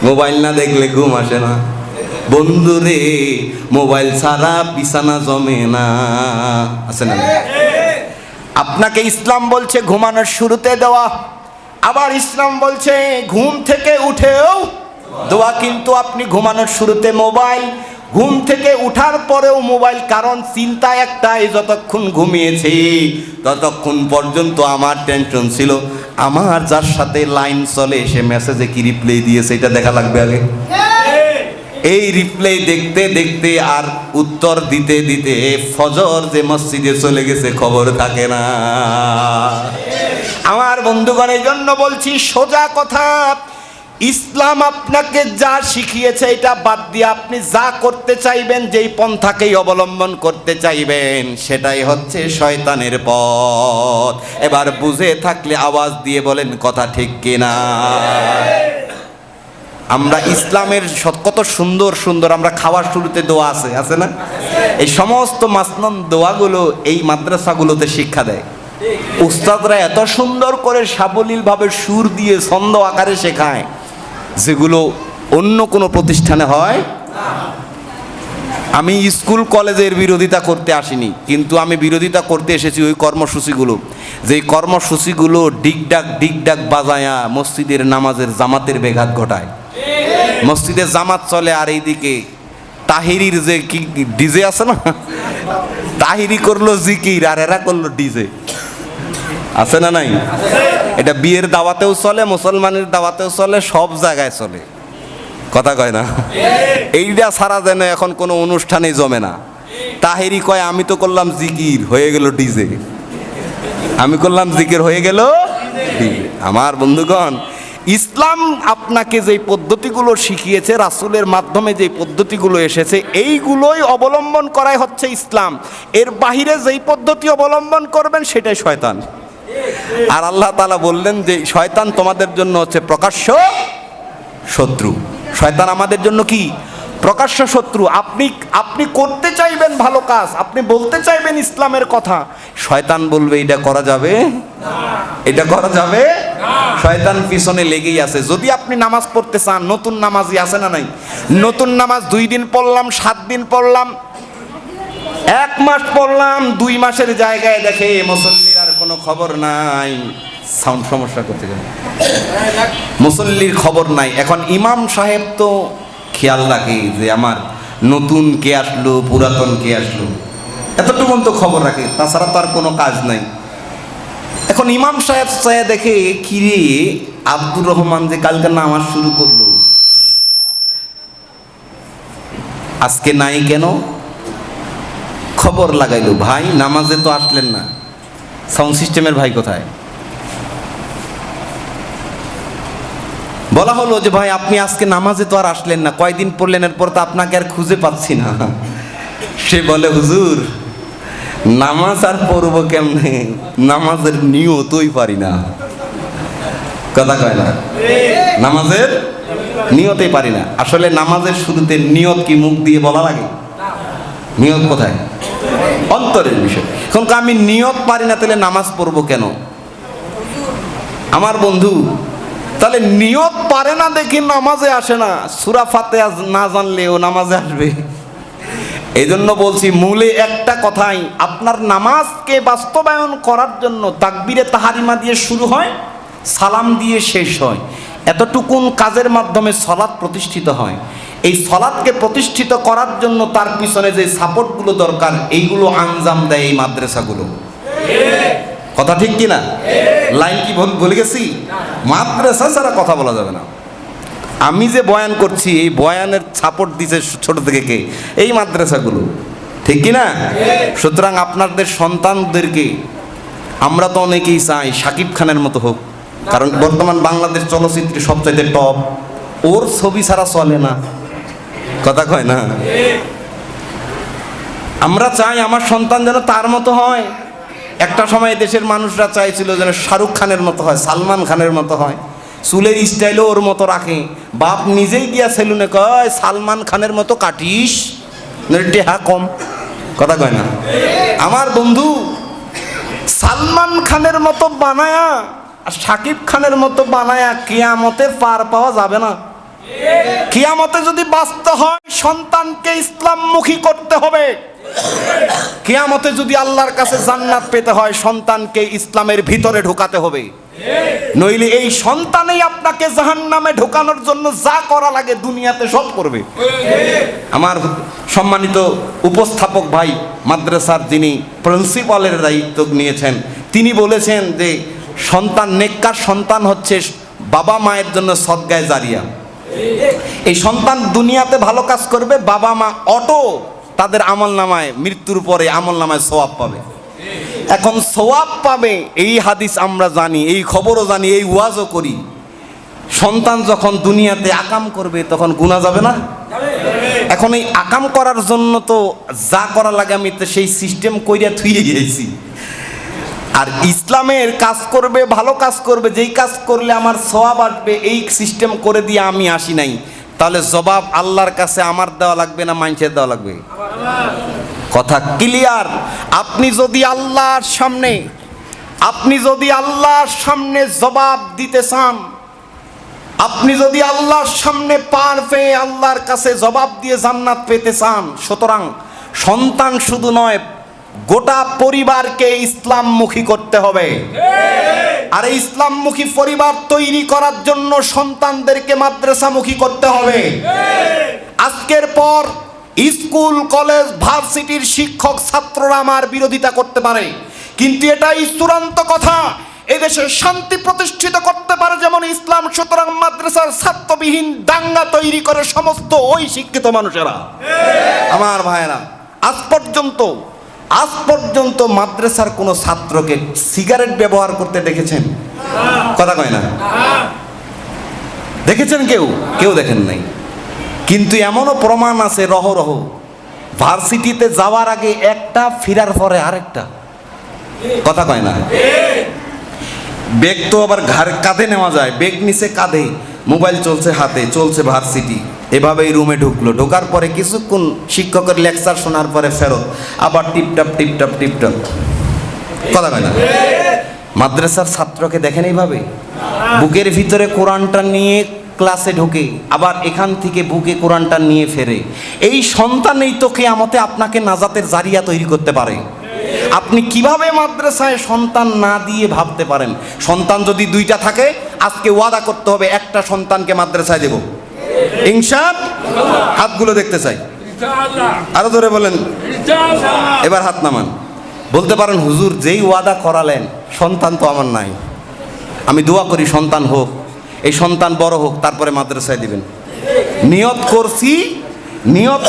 মোবাইল না দেখলে ঘুম আসে না। বন্ধুরে, মোবাইল ছাড়া বিছানা জমে না, আছে না? আপনাকে ইসলাম বলছে ঘুমানোর শুরুতে দেওয়া, আবার ইসলাম বলছে ঘুম থেকে উঠেও দোয়া। কিন্তু আপনি ঘুমানোর শুরুতে মোবাইল, ঘুম থেকে উঠার পরেও মোবাইল, কারণ চিন্তা একটাই, যতক্ষণ ঘুমিয়েছি ততক্ষণ পর্যন্ত আমার টেনশন ছিল আমার যার সাথে লাইন চলে সে মেসেজে কি রিপ্লাই দিয়েছে এটা দেখা লাগবে আগে। এই রিপ্লাই দেখতে দেখতে আর উত্তর দিতে দিতে ফজর যে মসজিদে চলে গেছে খবর থাকে না। আমার বন্ধুগণের জন্য বলছি সোজা কথা, ইসলাম আপনাকে যা শিখিয়েছে এটা বাদ দিয়ে আপনি যা করতে চাইবেন, যেই পন্থাকেই অবলম্বন করতে চাইবেন, সেটাই হচ্ছে শয়তানের পথ। এবার বুঝে থাকলে আওয়াজ দিয়ে বলেন কথা ঠিক কিনা। আমরা ইসলামের কত সুন্দর সুন্দর, আমরা খাওয়ার শুরুতে দোয়া আছে না? এই সমস্ত মাসনুন দোয়াগুলো এই মাদ্রাসাগুলোতে শিক্ষা দেয়। উস্তাদরা এত সুন্দর করে সাবলীলভাবে সুর দিয়ে ছন্দ আকারে শেখায়, যেগুলো অন্য কোনো প্রতিষ্ঠানে হয়। আমি স্কুল কলেজের বিরোধিতা করতে আসিনি, কিন্তু আমি বিরোধিতা করতে এসেছি ওই কর্মসূচিগুলো, যেই কর্মসূচিগুলো ডিগডাক বাজায়া মসজিদের নামাজের জামাতের ব্যাঘাত ঘটায়। মসজিদে জামাত চলে আর এইদিকে তাহিরির যে কি ডিজে আছে না, তাহিরি করলো জিকির আর এরা করলো ডিজে, আছে না নাই? এটা বিয়ের দাওয়াতেও চলে, মুসলমানের দাওয়াতেও চলে, সব জায়গায় চলে, কথা কয় না? এইটা ছাড়া যেন এখন কোনো অনুষ্ঠানে জমে না। তাহিরি কয় আমি তো করলাম জিকির, হয়ে গেল ডিজে, আমি করলাম জিকির, হয়ে গেল ডিজে। আমার বন্ধুগণ, ইসলাম আপনাকে যেই পদ্ধতিগুলো শিখিয়েছে, রাসূলের মাধ্যমে যেই পদ্ধতিগুলো এসেছে, এইগুলোই অবলম্বন করাই হচ্ছে ইসলাম। এর বাহিরে যেই পদ্ধতি অবলম্বন করবেন সেটাই শয়তান। আর আল্লাহ তাআলা বললেন যে শয়তান তোমাদের জন্য হচ্ছে প্রকাশ্য শত্রু। শয়তান আমাদের জন্য কি? প্রকাশ্য শত্রু। আপনি করতে চাইবেন ভালো কাজ, আপনি বলতে চাইবেন ইসলামের কথা, শয়তান বলবে এটা করা যাবে, এটা করা যাবে। শয়তান পিছনে লেগেই আছে। যদি আপনি নামাজ পড়তে চান, নতুন নামাজি আছে না নাই? নতুন নামাজ 2 দিন পড়লাম, 7 দিন পড়লাম, 1 মাস পড়লাম, 2 মাসের জায়গায় দেখে মুসল্লির আর কোনো খবর নাই। সাউন্ড সমস্যা করতে গেলে মুসল্লির খবর নাই। এখন ইমাম সাহেব তো খেয়াল রাখে যে আমার নতুন কে আসলো, পুরাতন কে আসলো, এতটুকু তো খবর রাখে, তাছাড়া তো আর কোনো কাজ নাই। এখন ইমাম সাহেব চায় দেখে, কিরে আব্দুর রহমান যে কালকে নামাজ শুরু করলো আজকে নাই কেন? খবর লাগাইলো, ভাই নামাজে তো আসলেন না, সাউন্ড সিস্টেমের ভাই কোথায়? বলা হলো যে ভাই আপনি আজকে নামাজে তো আর আসলেন না, কয়দিন পড়লেন, এরপর তো আপনাকে আর খুঁজে পাচ্ছি না। সে বলে হুজুর নামাজ আর পড়বো কেমনে, নামাজের নিয়তই পারি না। কথা কয় না, নামাজের নিয়তেই পারি না। আসলে নামাজের শুরুতে নিয়ত কি মুখ দিয়ে বলা লাগে? নিয়ত কোথায়? অন্তরের বিষয়। এখন আমি নিয়ত পারি না, তাহলে নামাজ পড়বো কেন? আমার বন্ধু, তাহলে নিয়ত পারে না দেখি নামাজে আসে না। সূরা ফাতিহা না জানলেও নামাজে আসবে। এই জন্য বলছি, মূলে একটা কথাই, আপনার নামাজকে বাস্তবায়ন করার জন্য তাকবীরে তাহারিমা দিয়ে শুরু হয়, সালাম দিয়ে শেষ হয়। এতটুকুন কাজের মাধ্যমে সলাৎ প্রতিষ্ঠিত হয়। এই সলাৎকে প্রতিষ্ঠিত করার জন্য তার পিছনে যে সাপোর্টগুলো দরকার, এইগুলো আঞ্জাম দেয় এই মাদ্রাসাগুলো। কথা ঠিক কিনা? লাইন কি ভুলে গেছি? মাদ্রাসা ছাড়া কথা বলা যাবে না। আমি যে বয়ান করছি, এই বয়ানের সাপোর্ট দিছে ছোট থেকে কে? এই মাদ্রাসাগুলো, ঠিক কিনা? সুতরাং আপনাদের সন্তানদেরকে আমরা তো অনেকেই চাই শাকিব খানের মতো হোক, কারণ বর্তমান বাংলাদেশ চলচ্চিত্রে সবচাইতে টপ, ওর ছবি ছাড়া চলে না। কথা কয় না? আমরা চাই আমার সন্তান যেন তার মতো হয়। একটা সময় দেশের মানুষরা চাইছিল যেন শাহরুখ খানের মতো হয়, সালমান খানের মতো হয়, চুলের স্টাইলও ওর মতো রাখে। বাপ নিজেই গিয়া সেলুনে কয় সালমান খানের মতো কাটিস, টেহা কম। কথা কয় না? আমার বন্ধু, সালমান খানের মতো বানায়া আর শাকিব খানের মতো বানায়া কিয়ামতে পার পাওয়া যাবে না। কিয়ামতে যদি বাঁচতে হয়, সন্তানকে ইসলামমুখী করতে হবে। কিয়ামতে যদি আল্লাহর কাছে জান্নাত পেতে হয়, সন্তানকে ইসলামের ভিতরে ঢোকাতে হবে। নইলে এই সন্তানই আপনাকে জাহান্নামে ঢোকানোর জন্য যা করা লাগে দুনিয়াতে সব করবে। আমার সম্মানিত উপস্থাপক ভাই, মাদ্রাসার যিনি প্রিন্সিপালের দায়িত্ব নিয়েছেন, তিনি বলেছেন যে সন্তান, নেককার সন্তান হচ্ছে বাবা মায়ের জন্য সদগায়ে জারিয়া। এই সন্তান দুনিয়াতে ভালো কাজ করবে, বাবা মা অটো তাদের আমল নামায়, মৃত্যুর পরে আমল নামায় সওয়াব পাবে। এখন সওয়াব পাবে এই হাদিস আমরা জানি, এই খবরও জানি, এই ওয়াজও করি। সন্তান যখন দুনিয়াতে আকাম করবে তখন গুনাহ যাবে না? এখন এই আকাম করার জন্য তো যা করা লাগে আমি তো সেই সিস্টেম কইরা থুইয়ে গিয়েছি। আর ইসলামের কাজ করবে, ভালো কাজ করবে, যেই কাজ করলে আমার সওয়াব আসবে, এই সিস্টেম করে দিয়ে আমি আসি নাই। তাহলে জবাব আল্লাহর কাছে আমার দেওয়া লাগবে না মানুষের দেওয়া লাগবে? কথা ক্লিয়ার? আপনি যদি আল্লাহর সামনে জবাব দিতে চান, আপনি যদি আল্লাহর সামনে পার পেয়ে আল্লাহর কাছে জবাব দিয়ে জান্নাত পেতে চান, সুতরাং সন্তান শুধু নয়, গোটা পরিবারকে ইসলামমুখী করতে হবে। আর এই ইসলামমুখী পরিবার তৈরি করার জন্য সন্তানদেরকে মাদ্রাসামুখী করতে হবে। আজকের পর স্কুল, কলেজ, ভার্সিটির শিক্ষক ছাত্ররা আমার বিরোধিতা করতে পারে, কিন্তু এটাই চূড়ান্ত কথা, এদেশে শান্তি প্রতিষ্ঠিত করতে পারে যেমন ইসলাম। সুতরাং মাদ্রাসার ছাত্রবিহীন দাঙ্গা তৈরি করে সমস্ত ওই শিক্ষিত মানুষেরা। আমার ভাইয়েরা, আজ পর্যন্ত মাদ্রাসার কোনো ছাত্রকে সিগারেট ব্যবহার করতে দেখেছেন? কথা কয় না? দেখেছেন? কেউ দেখেন নাই। কিন্তু এমনও প্রমাণ আছে রহ ভার্সিটিতে যাওয়ার আগে একটা, ফিরার পরে আরেকটা। কথা কয় না? ব্যাগ তো আবার কাঁধে নেওয়া যায়, ব্যাগ নিচে কাঁধে, মোবাইল চলছে হাতে, চলছে ভার্সিটি। এভাবেই রুমে ঢোকার পরে কিছুক্ষণ শিক্ষকের লেকচার শোনার পরে ফেরত, আবার টিপটাপ। কথা কয় না? মাদ্রাসার ছাত্রকে দেখেন এইভাবে, বুকের ভিতরে কোরআনটা নিয়ে ক্লাসে ঢোকে, আবার এখান থেকে বুকে কোরআনটা নিয়ে ফেরে। এই সন্তানই তো কিয়ামতে আপনাকে নাজাতের জারিয়া তৈরি করতে পারে। আপনি কিভাবে মাদ্রাসায় সন্তান না দিয়ে ভাবতে পারেন? সন্তান যদি দুইটা থাকে, আজকে ওয়াদা করতে হবে একটা সন্তানকে মাদ্রাসায় দেব ইনশাআল্লাহ। হাতগুলো দেখতে চাই, আরো ধরে বলেন, এবার হাত নামান। বলতে পারেন হুজুর যেই ওয়াদা করালেন সন্তান তো আমার নাই, আমি দোয়া করি সন্তান হোক, এই সন্তান বড় হোক, তারপরে মাদ্রাসায় দিবেন। নিয়ত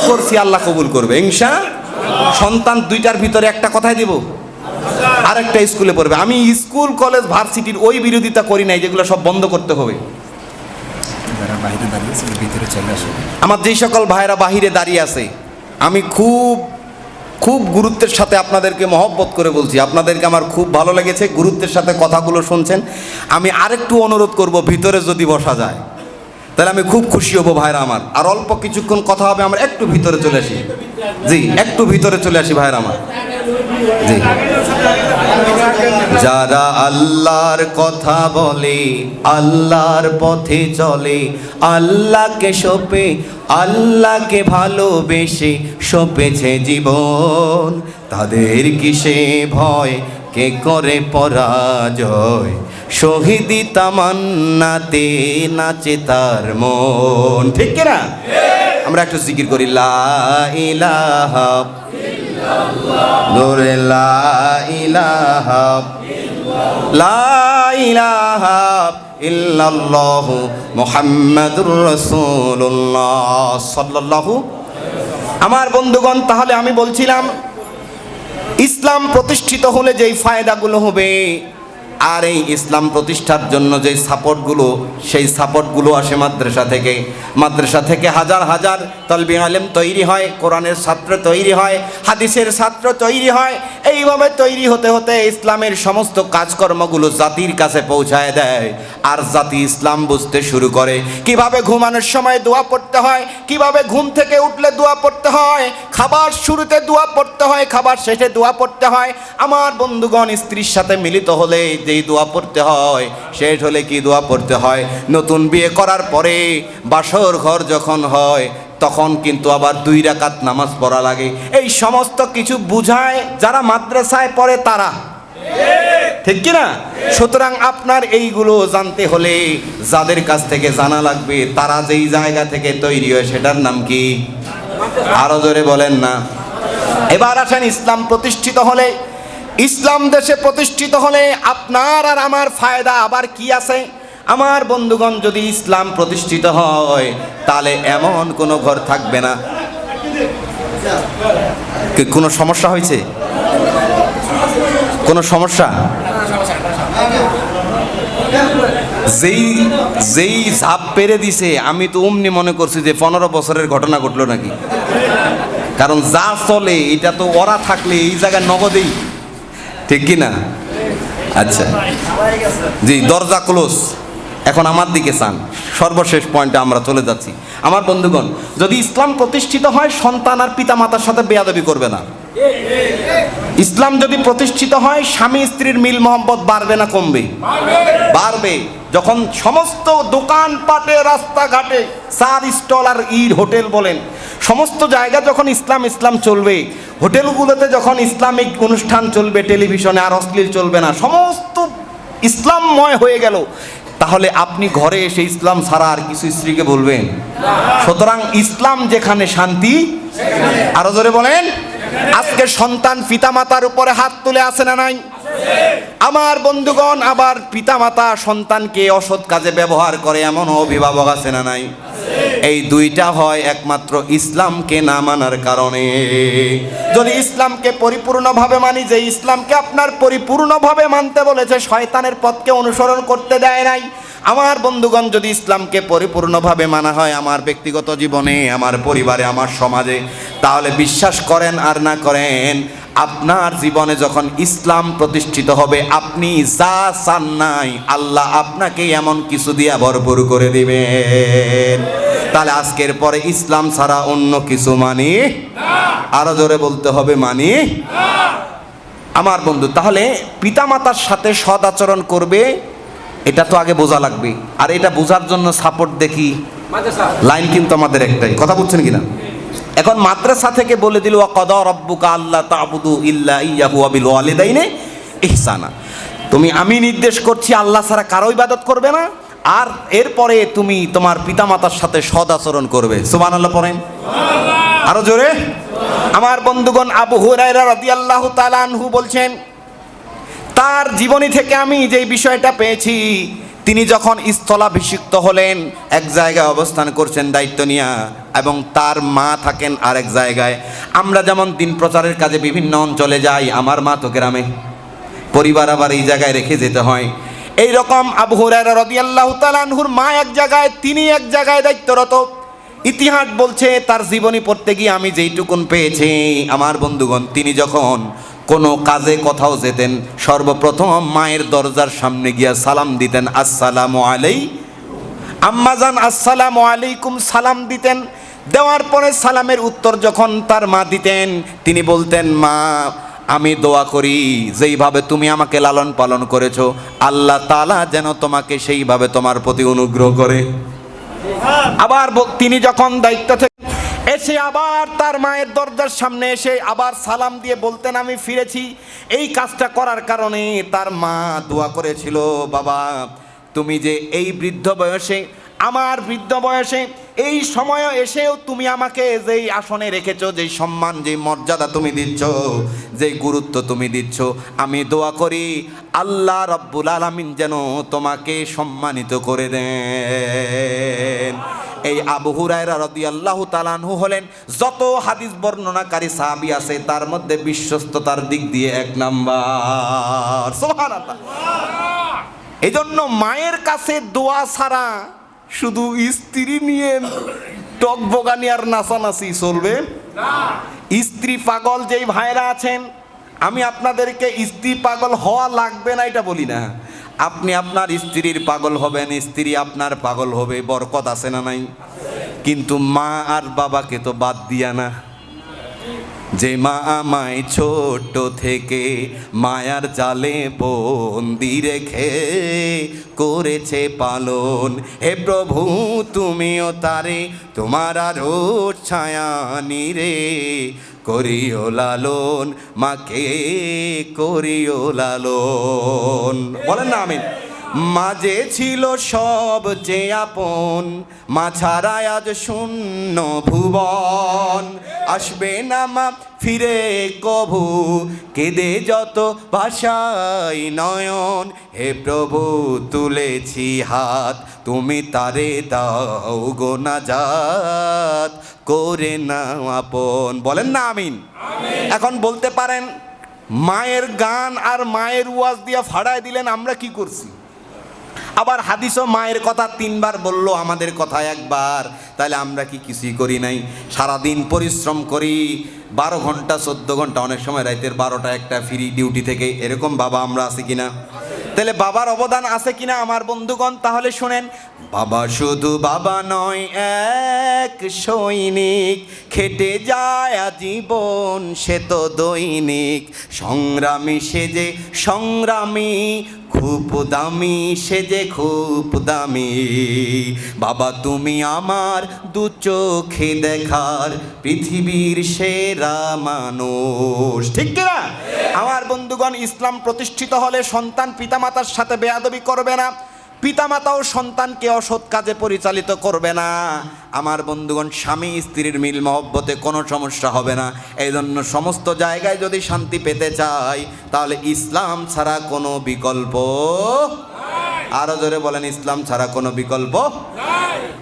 করছি আল্লাহ কবুল করবে ইনশাআল্লাহ। সন্তান দুইটার ভিতরে একটা কথাই দিব, আরেকটা স্কুলে পড়বে। আমি স্কুল, কলেজ, ভার্সিটির ওই বিরোধিতা করি নাই, যেগুলো সব বন্ধ করতে হবে। আমার যেই সকল ভাইরা বাহিরে দাঁড়িয়ে আছে, আমি খুব খুব গুরুত্বের সাথে আপনাদেরকে মহব্বত করে বলছি, আপনাদেরকে আমার খুব ভালো লেগেছে, গুরুত্বের সাথে কথাগুলো শুনছেন। আমি আরেকটু অনুরোধ করব, ভিতরে যদি বসা যায় তাহলে আমি খুব খুশি হব ভাইরা আমার। আর অল্প কিছুক্ষণ কথা হবে, আমরা একটু ভিতরে চলে আসি। জি, একটু ভিতরে চলে আসি ভাইরা আমার। জি, যারা আল্লাহর কথা বলে, আল্লাহর পথে চলে, আল্লাহকে সপে, আল্লাহকে ভালোবেসে সপেছে জীবন, তাদের কিসে ভয়, কে করে পরাজয়, শহীদি তামান্নাতে নাচে তার মন। ঠিক কিনা? আমরা একটু জিকির করি, লা ইলাহা নূরে লা ইলাহা, লা ইলাহা ইল্লাল্লাহু মুহাম্মাদুর রাসূলুল্লাহ সাল্লাল্লাহু। আমার বন্ধুগণ, তাহলে আমি বলছিলাম ইসলাম প্রতিষ্ঠিত হলে যেই ফায়দাগুলো হবে, আর এই ইসলাম প্রতিষ্ঠার জন্য যে সাপোর্টগুলো, সেই সাপোর্টগুলো আসে মাদ্রাসা থেকে। মাদ্রাসা থেকে হাজার হাজার তলবি আলেম তৈরি হয়, কোরআনের ছাত্র তৈরি হয়, হাদিসের ছাত্র তৈরি হয়। এইভাবে তৈরি হতে হতে ইসলামের সমস্ত কাজকর্মগুলো জাতির কাছে পৌঁছায় দেয়, আর জাতি ইসলাম বুঝতে শুরু করে। কিভাবে ঘুমানোর সময় দোয়া পড়তে হয়, কিভাবে ঘুম থেকে উঠলে দোয়া পড়তে হয়, খাবার শুরুতে দোয়া পড়তে হয়, খাবার শেষে দোয়া পড়তে হয়। আমার বন্ধুগণ, স্ত্রীর সাথে মিলিত হলে যেই দোয়া পড়তে হয়, শেষ হলে কি দোয়া পড়তে হয়, নতুন বিয়ে করার পরে বাসর ঘর যখন হয় তখন কিন্তু আবার 2 রাকাত নামাজ পড়া লাগে। এই সমস্ত কিছু বুঝায় যারা মাদ্রাসায় পড়ে তারা। ঠিক কিনা? সুতরাং আপনার এইগুলো জানতে হলে যাদের কাছ থেকে জানা লাগবে, তারা যেই জায়গা থেকে তৈরি হয় সেটার নাম কি? আরো জোরে বলেন না। এবার আসেন, ইসলাম প্রতিষ্ঠিত হলে, ইসলাম দেশে প্রতিষ্ঠিত হলে আপনার আর আমার ফায়দা আবার কি আছে? আমার বন্ধুগণ, যদি ইসলাম প্রতিষ্ঠিত হয় তাহলে এমন কোনো ঘর থাকবে না। কোনো সমস্যা হয়েছে? কোনো সমস্যা? যেই ঝাঁপ পেরে দিছে, আমি তো অমনি মনে করছি যে 15 বছরের ঘটনা ঘটলো নাকি। কারণ যা চলে এটা তো ওরা থাকলে এই জায়গায় নগদেই। ঠিক কি না? আচ্ছা, জি, দরজা ক্লোজ। এখন আমার দিকে চান, সর্বশেষ পয়েন্টে আমরা চলে যাচ্ছি। আমার বন্ধুগণ, যদি ইসলাম প্রতিষ্ঠিত হয়, সন্তান আর পিতা মাতার সাথে বেয়াদবি করবে না। ইসলাম যদি প্রতিষ্ঠিত হয়, স্বামী স্ত্রীর মিল মহব্বত বাড়বে না কমবে? বাড়বে। যখন সমস্ত দোকানপাটে, রাস্তাঘাটে, চার স্টল আর হোটেল বলেন, সমস্ত জায়গা যখন ইসলাম ইসলাম চলবে, হোটেলগুলোতে যখন ইসলামিক অনুষ্ঠান চলবে, টেলিভিশনে আর অশ্লীল চলবে না, সমস্ত ইসলামময় হয়ে গেল, তাহলে আপনি ঘরে এসে ইসলাম ছাড়া আর কিছু স্ত্রীকে বলবেন? সুতরাং ইসলাম যেখানে শান্তি, আরো জোরে বলেন। আজকে সন্তান পিতামাতার উপরে হাত তুলে আছে না নাই? আমার বন্ধুগণ, আবার পিতামাতা সন্তানকে অসৎ কাজে ব্যবহার করে এমন অভিভাবক আছে না নাই? এই দুইটা হয় একমাত্র ইসলামকে না মানার কারণে। যদি ইসলামকে পরিপূর্ণভাবে মানি, যে ইসলামকে আপনার পরিপূর্ণভাবে মানতে বলেছে, শয়তানের পথকে অনুসরণ করতে দেয় নাই। আমার বন্ধুগণ, যদি ইসলামকে পরিপূর্ণভাবে মানা হয় আমার ব্যক্তিগত জীবনে, আমার পরিবারে, আমার সমাজে, তাহলে বিশ্বাস করেন আর না করেন, আপনার জীবনে যখন ইসলাম প্রতিষ্ঠিত হবে, আপনি যা চান নাই আল্লাহ আপনাকে এমন কিছু দিয়া ভরপুর করে দিবেন। তাহলে আজকের পরে ইসলাম ছাড়া অন্য কিছু মানি না। আরো জোরে বলতে হবে, মানি না। আমার বন্ধু, তাহলে পিতামাতার সাথে সৎ আচরণ করবে, এটা তো আগে বোঝা লাগবে। আর এটা বোঝার জন্য সাপোর্ট দেখি লাইন কিন্তু আমাদের একটাই, কথা বুঝছেন কিনা? এখন মাদ্রাসা থেকে বলে দিল, ওয়াকাদা রাব্বুকা আল্লা তা'বুদু ইল্লা ইয়্যাহু ওয়া বিল ওয়ালিদাইনি ইহসানা। তুমি, আমি নির্দেশ করছি আল্লাহ ছাড়া কারো ইবাদত করবে না, আর এরপরে তুমি তোমার পিতামাতার সাথে সৎ আচরণ করবে। সুবহানাল্লাহ পড়েন, আরো জোরে। আমার বন্ধুগণ, আবু হুরায়রা রাদিয়াল্লাহু তাআলা আনহু বলছেন, তার জীবনী থেকে আমি যে বিষয়টা পেয়েছি, তিনি যখন স্থলাভিষিক্ত হলেন, এক জায়গায় অবস্থান করছেন দায়িত্ব নিয়ে, এবং তার মা থাকেন আরেক জায়গায়। আমরা যেমন দিন প্রচারের কাজে বিভিন্ন অঞ্চলে যাই, আমার মা তো গ্রামে, পরিবার আবার এই জায়গায় রেখে যেতে হয়। এইরকম আবু হুরায়রা রাদিয়াল্লাহু তাআলা আনহুর মা এক জায়গায়, তিনি এক জায়গায় দায়িত্বরত। ইতিহাস বলছে তার জীবনী পড়তে গিয়ে আমি যেইটুকুন পেয়েছি, আমার বন্ধুগণ, তিনি যখন কোনো কাজে কোথাও যেতেন সর্বপ্রথম মায়ের দরজার সামনে গিয়া সালাম দিতেন, আসসালামু আলাইকুম। আম্মাজান আসসালামু আলাইকুম সালাম দিতেন। দেওয়ার পরে সালামের উত্তর যখন তার মা দিতেন, তিনি বলতেন, মা আমি দোয়া করি যেইভাবে তুমি আমাকে লালন পালন করেছো, আল্লাহ তাআলা যেন তোমাকে সেইভাবে তোমার প্রতি অনুগ্রহ করে। আবার তিনি যখন দায়িত্ব থেকে এসে আবার তার মায়ের দরজার সামনে এসে আবার সালাম দিয়ে বলতেন, আমি ফিরেছি। এই কাজটা করার কারণে তার মা দোয়া করেছিল, বাবা তুমি যে এই বৃদ্ধ বয়সে, আমার বৃদ্ধ বয়সে এই সময় এসেও তুমি আমাকে যেই আসনে রেখেছো, যেই সম্মান, যেই মর্যাদা তুমি দিচ্ছ, যেই গুরুত্ব তুমি দিচ্ছ, আমি দোয়া করি আল্লাহ রাব্বুল আলামিন যেন তোমাকে সম্মানিত করে দেন। এই আবু হুরায়রা রাদিয়াল্লাহু তাআলা আনহু হলেন যত হাদিস বর্ণনাকারী সাহাবী আছে তার মধ্যে বিশ্বস্ততার দিক দিয়ে 1 নাম্বার। সুবহানাল্লাহ। এজন্য মায়ের কাছে দোয়া ছাড়া শুধু স্ত্রী নিয়ে টকবগানি আর নাচানাচি চলবে না। স্ত্রী পাগল যেই ভাইরা আছেন, আমি আপনাদেরকে স্ত্রী পাগল হওয়া লাগবে না এটা বলি না, আপনি আপনার স্ত্রীর পাগল হবেন, স্ত্রী আপনার পাগল হবে, বরকত আছে না নাই? কিন্তু মা আর বাবাকে তো বাদ দিয়া না। যে মা আমায় ছোট থেকে মায়ার জালে বন্দি রেখে করেছে পালন, হে প্রভু তুমিও তারে তোমার আরো ছায়া নিরে করিও লালন, মাকে করিও লালন। বলেন না আমিন। মাঝে ছিল সব যে আপন, মা ছাড়া আজ শূন্য ভুবন, আসবে না মা ফিরে কভু, কেঁদে যত ভাষাই নয়ন, হে প্রভু তুলেছি হাত, তুমি তারে দাও গো নাজাত, করে নাও আপন। বলেন না আমিন। এখন বলতে পারেন মায়ের গান আর মায়ের ওয়াজ দিয়া ফাড়ায় দিলেন, আমরা কি করছি? আবার হাদিসও মায়ের কথা 3 বার বললো, আমাদের কথা 1 বার, তাহলে আমরা কি কিছুই করি নাই? সারাদিন পরিশ্রম করি, 12 ঘন্টা 14 ঘন্টা, অনেক সময় রাতের 12টা 1টা ফ্রি ডিউটি থেকে, এরকম বাবা আমরা আছি কিনা? তাহলে বাবার অবদান আছে কিনা আমার বন্ধুগণ? তাহলে শুনেন, বাবা শুধু বাবা নয়, এক সৈনিক, খেটে যায় আজীবন সে তো দৈনিক, সংগ্রামী সে যে সংগ্রামী, খুব দামি সে যে খুব দামি, বাবা তুমি আমার 2 চোখে দেখার পৃথিবীর সেরা মানুষ। ঠিক কিনা? আমার বন্ধুগণ, ইসলাম প্রতিষ্ঠিত হলে সন্তান পিতামাতার সাথে বেয়াদবি করবে না, পিতামাতাও সন্তানকে অসৎ কাজে পরিচালিত করবে না। আমার বন্ধুগণ, স্বামী স্ত্রীর মিল মহব্বতে কোনো সমস্যা হবে না। এই জন্য সমস্ত জায়গায় যদি শান্তি পেতে চাই, তাহলে ইসলাম ছাড়া কোনো বিকল্প, আরো জোরে বলেন, ইসলাম ছাড়া কোনো বিকল্প।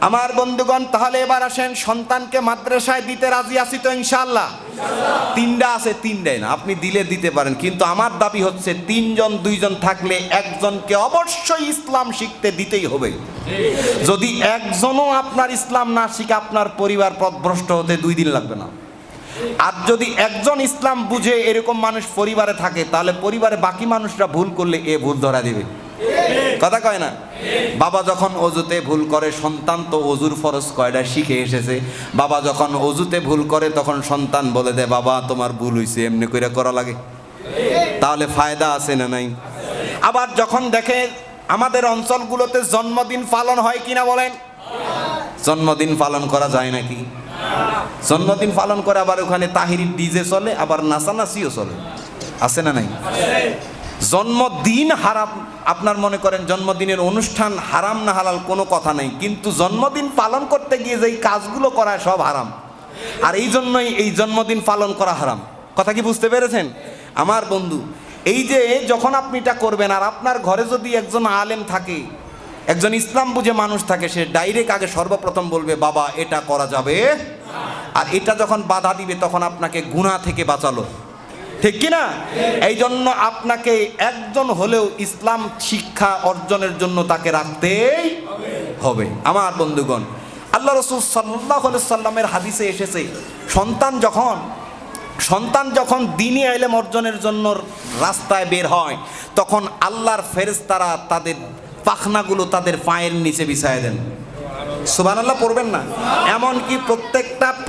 আমার বন্ধুগণ, তাহলে এবার আসেন, সন্তানকে মাদ্রাসায় দিতে রাজি আছি তো ইনশাআল্লাহ? 3টা আছে, 3টাই না, আপনি দিলে দিতে পারেন, কিন্তু আমার দাবি হচ্ছে 3 জন 2 জন থাকলে একজনকে অবশ্যই ইসলাম শিখতে দিতেই হবে। যদি একজনও আপনার ইসলাম না শিখে, আপনার পরিবার পথভ্রষ্ট হতে 2 দিন লাগবে না। আর যদি একজন ইসলাম বুঝে এরকম মানুষ পরিবারে থাকে, তাহলে পরিবারে বাকি মানুষরা ভুল করলে এ ভুল ধরা দিবে। কথা কয় না? বাবা যখন অজুতে ভুল করে, সন্তান তো অজুর ফরজ কয়টা শিখে এসেছে, বাবা যখন অজুতে ভুল করে তখন সন্তান বলে দেয়, বাবা তোমার ভুল হইছে, এমনি করে করা লাগে। তাহলে ফায়দা আছে না নাই? আবার যখন দেখে আমাদের অঞ্চলগুলোতে জন্মদিন পালন হয় কিনা বলেন? জন্মদিন পালন করা যায় নাকি? জন্মদিন পালন করে আবার ওখানে তাহিরি ডিজে চলে, আবার নাচানাচিও চলে, আছে না নাই? জন্মদিন হারাম। আপনার মনে করেন জন্মদিনের অনুষ্ঠান হারাম না হালাল কোনো কথা নেই, কিন্তু জন্মদিন পালন করতে গিয়ে যেই কাজগুলো করা সব হারাম, আর এই জন্যই এই জন্মদিন পালন করা হারাম। কথা কি বুঝতে পেরেছেন আমার বন্ধু? এই যে যখন আপনি এটা করবেন, আর আপনার ঘরে যদি একজন আলেম থাকে, একজন ইসলাম বুঝে মানুষ থাকে, সে ডাইরেক্ট আগে সর্বপ্রথম বলবে, বাবা এটা করা যাবে, আর এটা যখন বাধা দিবে তখন আপনাকে গুনাহ থেকে বাঁচালো। ঠিক কিনা? এই জন্য আপনাকে একজন হলেও ইসলাম শিক্ষা অর্জনের জন্য তাকে রাখতেই হবে। আমার বন্ধুগণ, আল্লাহ রাসূল সাল্লাল্লাহু আলাইহি সাল্লামের হাদিসে এসেছে, সন্তান যখন দ্বীনি ইলম অর্জনের জন্য রাস্তায় বের হয়, তখন আল্লাহর ফেরেশতারা তাদের পাখনাগুলো তাদের পায়ের নিচে বিছায় দেন। সুবহানাল্লাহ পড়বেন না? এমনকি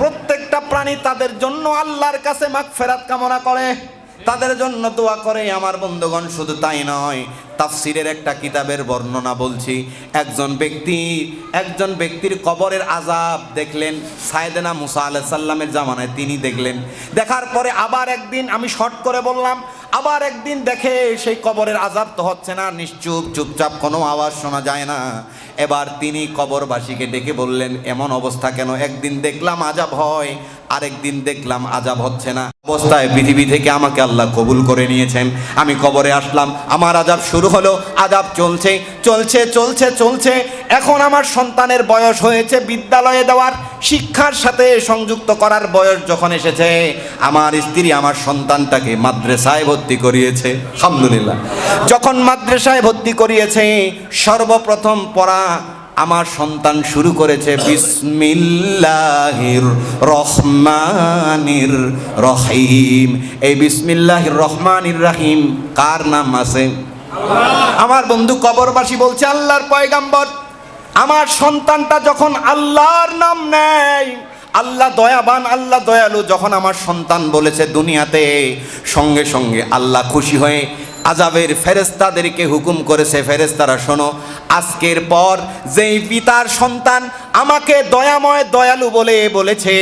প্রত্যেকটা প্রাণী তাদের জন্য আল্লাহর কাছে মাগফিরাত কামনা করে, তাদের জন্য দোয়া করে। আমার বন্ধুগণ, শুধু তাই নয়, তাফসিরের একটা কিতাবের বর্ণনা বলছি। একজন ব্যক্তির কবরের আযাব দেখলেন সাইয়েদনা মুসা আলাইহিস সালামের জামানায়, তিনি দেখলেন। দেখার পরে আবার একদিন, আমি শর্ট করে বললাম, আবার একদিন দেখে সেই কবরের আযাব তো হচ্ছে না, চুপচাপ, কোনো আওয়াজ শোনা যায় না। এবার তিনি কবরবাসীকে ডেকে বললেন, এমন অবস্থা কেন? একদিন দেখলাম আযাব হয়, আরেকদিন দেখলাম আযাব হচ্ছে না। অবস্থায় পৃথিবী থেকে আমাকে আল্লাহ কবুল করে নিয়েছেন, আমি কবরে আসলাম, আমার আযাব শুরু হলো, আযাব চলছে। এখন আমার সন্তানের বয়স হয়েছে, বিদ্যালয়ে দেওয়ার, শিক্ষার সাথে সংযুক্ত করার বয়স যখন এসেছে, আমার স্ত্রী আমার সন্তানটাকে মাদ্রাসায় ভর্তি করিয়েছে। আলহামদুলিল্লাহ। যখন মাদ্রাসায় ভর্তি করিয়েছে, সর্বপ্রথম পড়া আমার সন্তান শুরু করেছে বিসমিল্লাহির রহমানির রহিম। এই বিসমিল্লাহির রহমানির রহিম কার নাম আছে? আমার বন্ধু কবরবাসী বলছে, আল্লাহর পয়গাম্বর, আমার সন্তানটা যখন আল্লাহর নাম নেয়, আল্লাহ দয়াবান, আল্লাহ দয়ালু যখন আমার সন্তান বলেছে দুনিয়াতে, সঙ্গে সঙ্গে আল্লাহ খুশি হয়ে আযাবের ফেরেশতাদেরকে হুকুম করেছে, ফেরেশতারা শোনো, আজকের পর যেই পিতার সন্তান আমাকে দয়াময় দয়ালু বলেছে,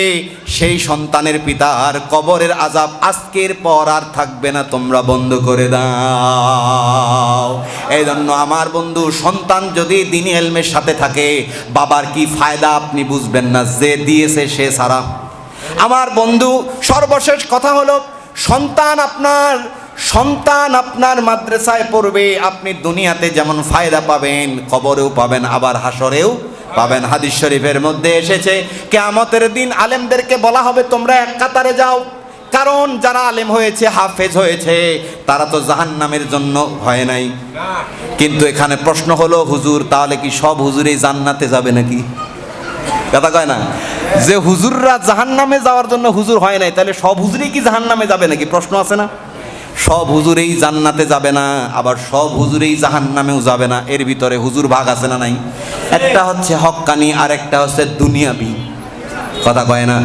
সেই সন্তানের পিতার কবরের আযাব আজকের পর আর থাকবে না, তোমরা বন্ধ করে দাও। এই জন্য আমার বন্ধু, সন্তান যদি দ্বীনি ইলমের সাথে থাকে, বাবার কি ফায়দা আপনি বুঝবেন না, যে দিয়েছে সে ছাড়া। আমার বন্ধু, সর্বশেষ কথা হলো, সন্তান আপনার মাদ্রাসায় পড়বে, আপনি দুনিয়াতে যেমন ফায়দা পাবেন, কবরেও পাবেন, আবার হাসরেও পাবেন। হাদিস শরীফের মধ্যে এসেছে, কিয়ামতের দিন আলেমদেরকে বলা হবে, তোমরা এক কাতারে যাও। কারণ যারা আলেম হয়েছে, হাফেজ হয়েছে, তারা তো জাহান্নামের জন্য হয় নাই। কিন্তু এখানে প্রশ্ন হলো, হুজুর, তাহলে কি সব হুজুরই জান্নাতে যাবে নাকি? কথা কয় না, যে হুজুররা জাহান্নামে যাওয়ার জন্য হুজুর হয় নাই, তাহলে সব হুজুরই কি জাহান্নামে যাবে নাকি? প্রশ্ন আছে না? সব হুজুরেই জান্নাতে যাবে না, আবার সব হুজুরেই জাহান্নামেও যাবে না। এর ভিতরে হুজুর ভাগ আছে না নাই? একটা হচ্ছে হক্কানি, আর একটা হচ্ছে দুনিয়াবি। কথা কয় না?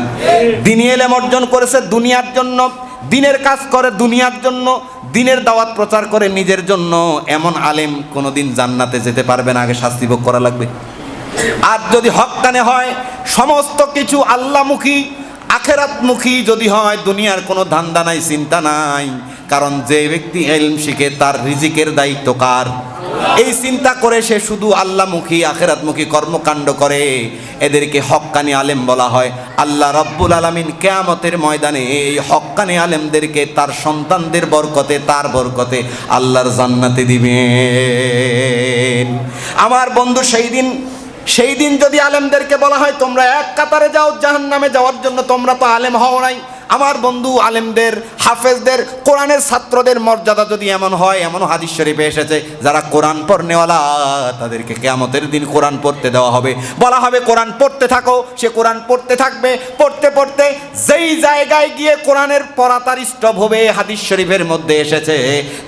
দ্বীনি ইলম অর্জন করেছে দুনিয়ার জন্য, দ্বীনের কাজ করে দুনিয়ার জন্য, দ্বীনের দাওয়াত প্রচার করে নিজের জন্য, এমন আলেম কোনোদিন জান্নাতে যেতে পারবে না, আগে শাস্তি ভোগ করা লাগবে। আর যদি হক্কানে হয়, সমস্ত কিছু আল্লাহমুখী, আখেরাতমুখী যদি হয়, দুনিয়ার কোনো ধান্দা নাই, চিন্তা নাই। কারণ যে ব্যক্তি ইলম শিখে, তার রিজিকের দায়িত্ব কার? এই চিন্তা করে সে শুধু আল্লাহমুখী, আখেরাতমুখী কর্মকাণ্ড করে, এদেরকে হক্কানি আলেম বলা হয়। আল্লাহ রাব্বুল আলামিন কিয়ামতের ময়দানে এই হক্কানি আলেমদেরকে তার সন্তানদের বরকতে, তার বরকতে আল্লাহর জান্নাতে দিবেন। আমার বন্ধু, সেই দিন যদি আলেমদেরকে বলা হয়, তোমরা এক কাতারে যাও জাহান্নামে যাওয়ার জন্য, তোমরা তো আলেম হও নাই। আমার বন্ধু, আলেমদের, হাফেজদের, কোরআনের ছাত্রদের মর্যাদা যদি এমন হয়, এমন হাদিস শরীফে এসেছে, যারা কোরআন পড়নেওয়ালা, তাদেরকে কিয়ামতের দিন কোরআন পড়তে দেওয়া হবে। বলা হবে, কোরআন পড়তে থাকো। সে কোরআন পড়তে থাকবে, পড়তে পড়তে যেই জায়গায় গিয়ে কোরআনের পড়া তার স্টপ হবে, হাদিস শরীফের মধ্যে এসেছে,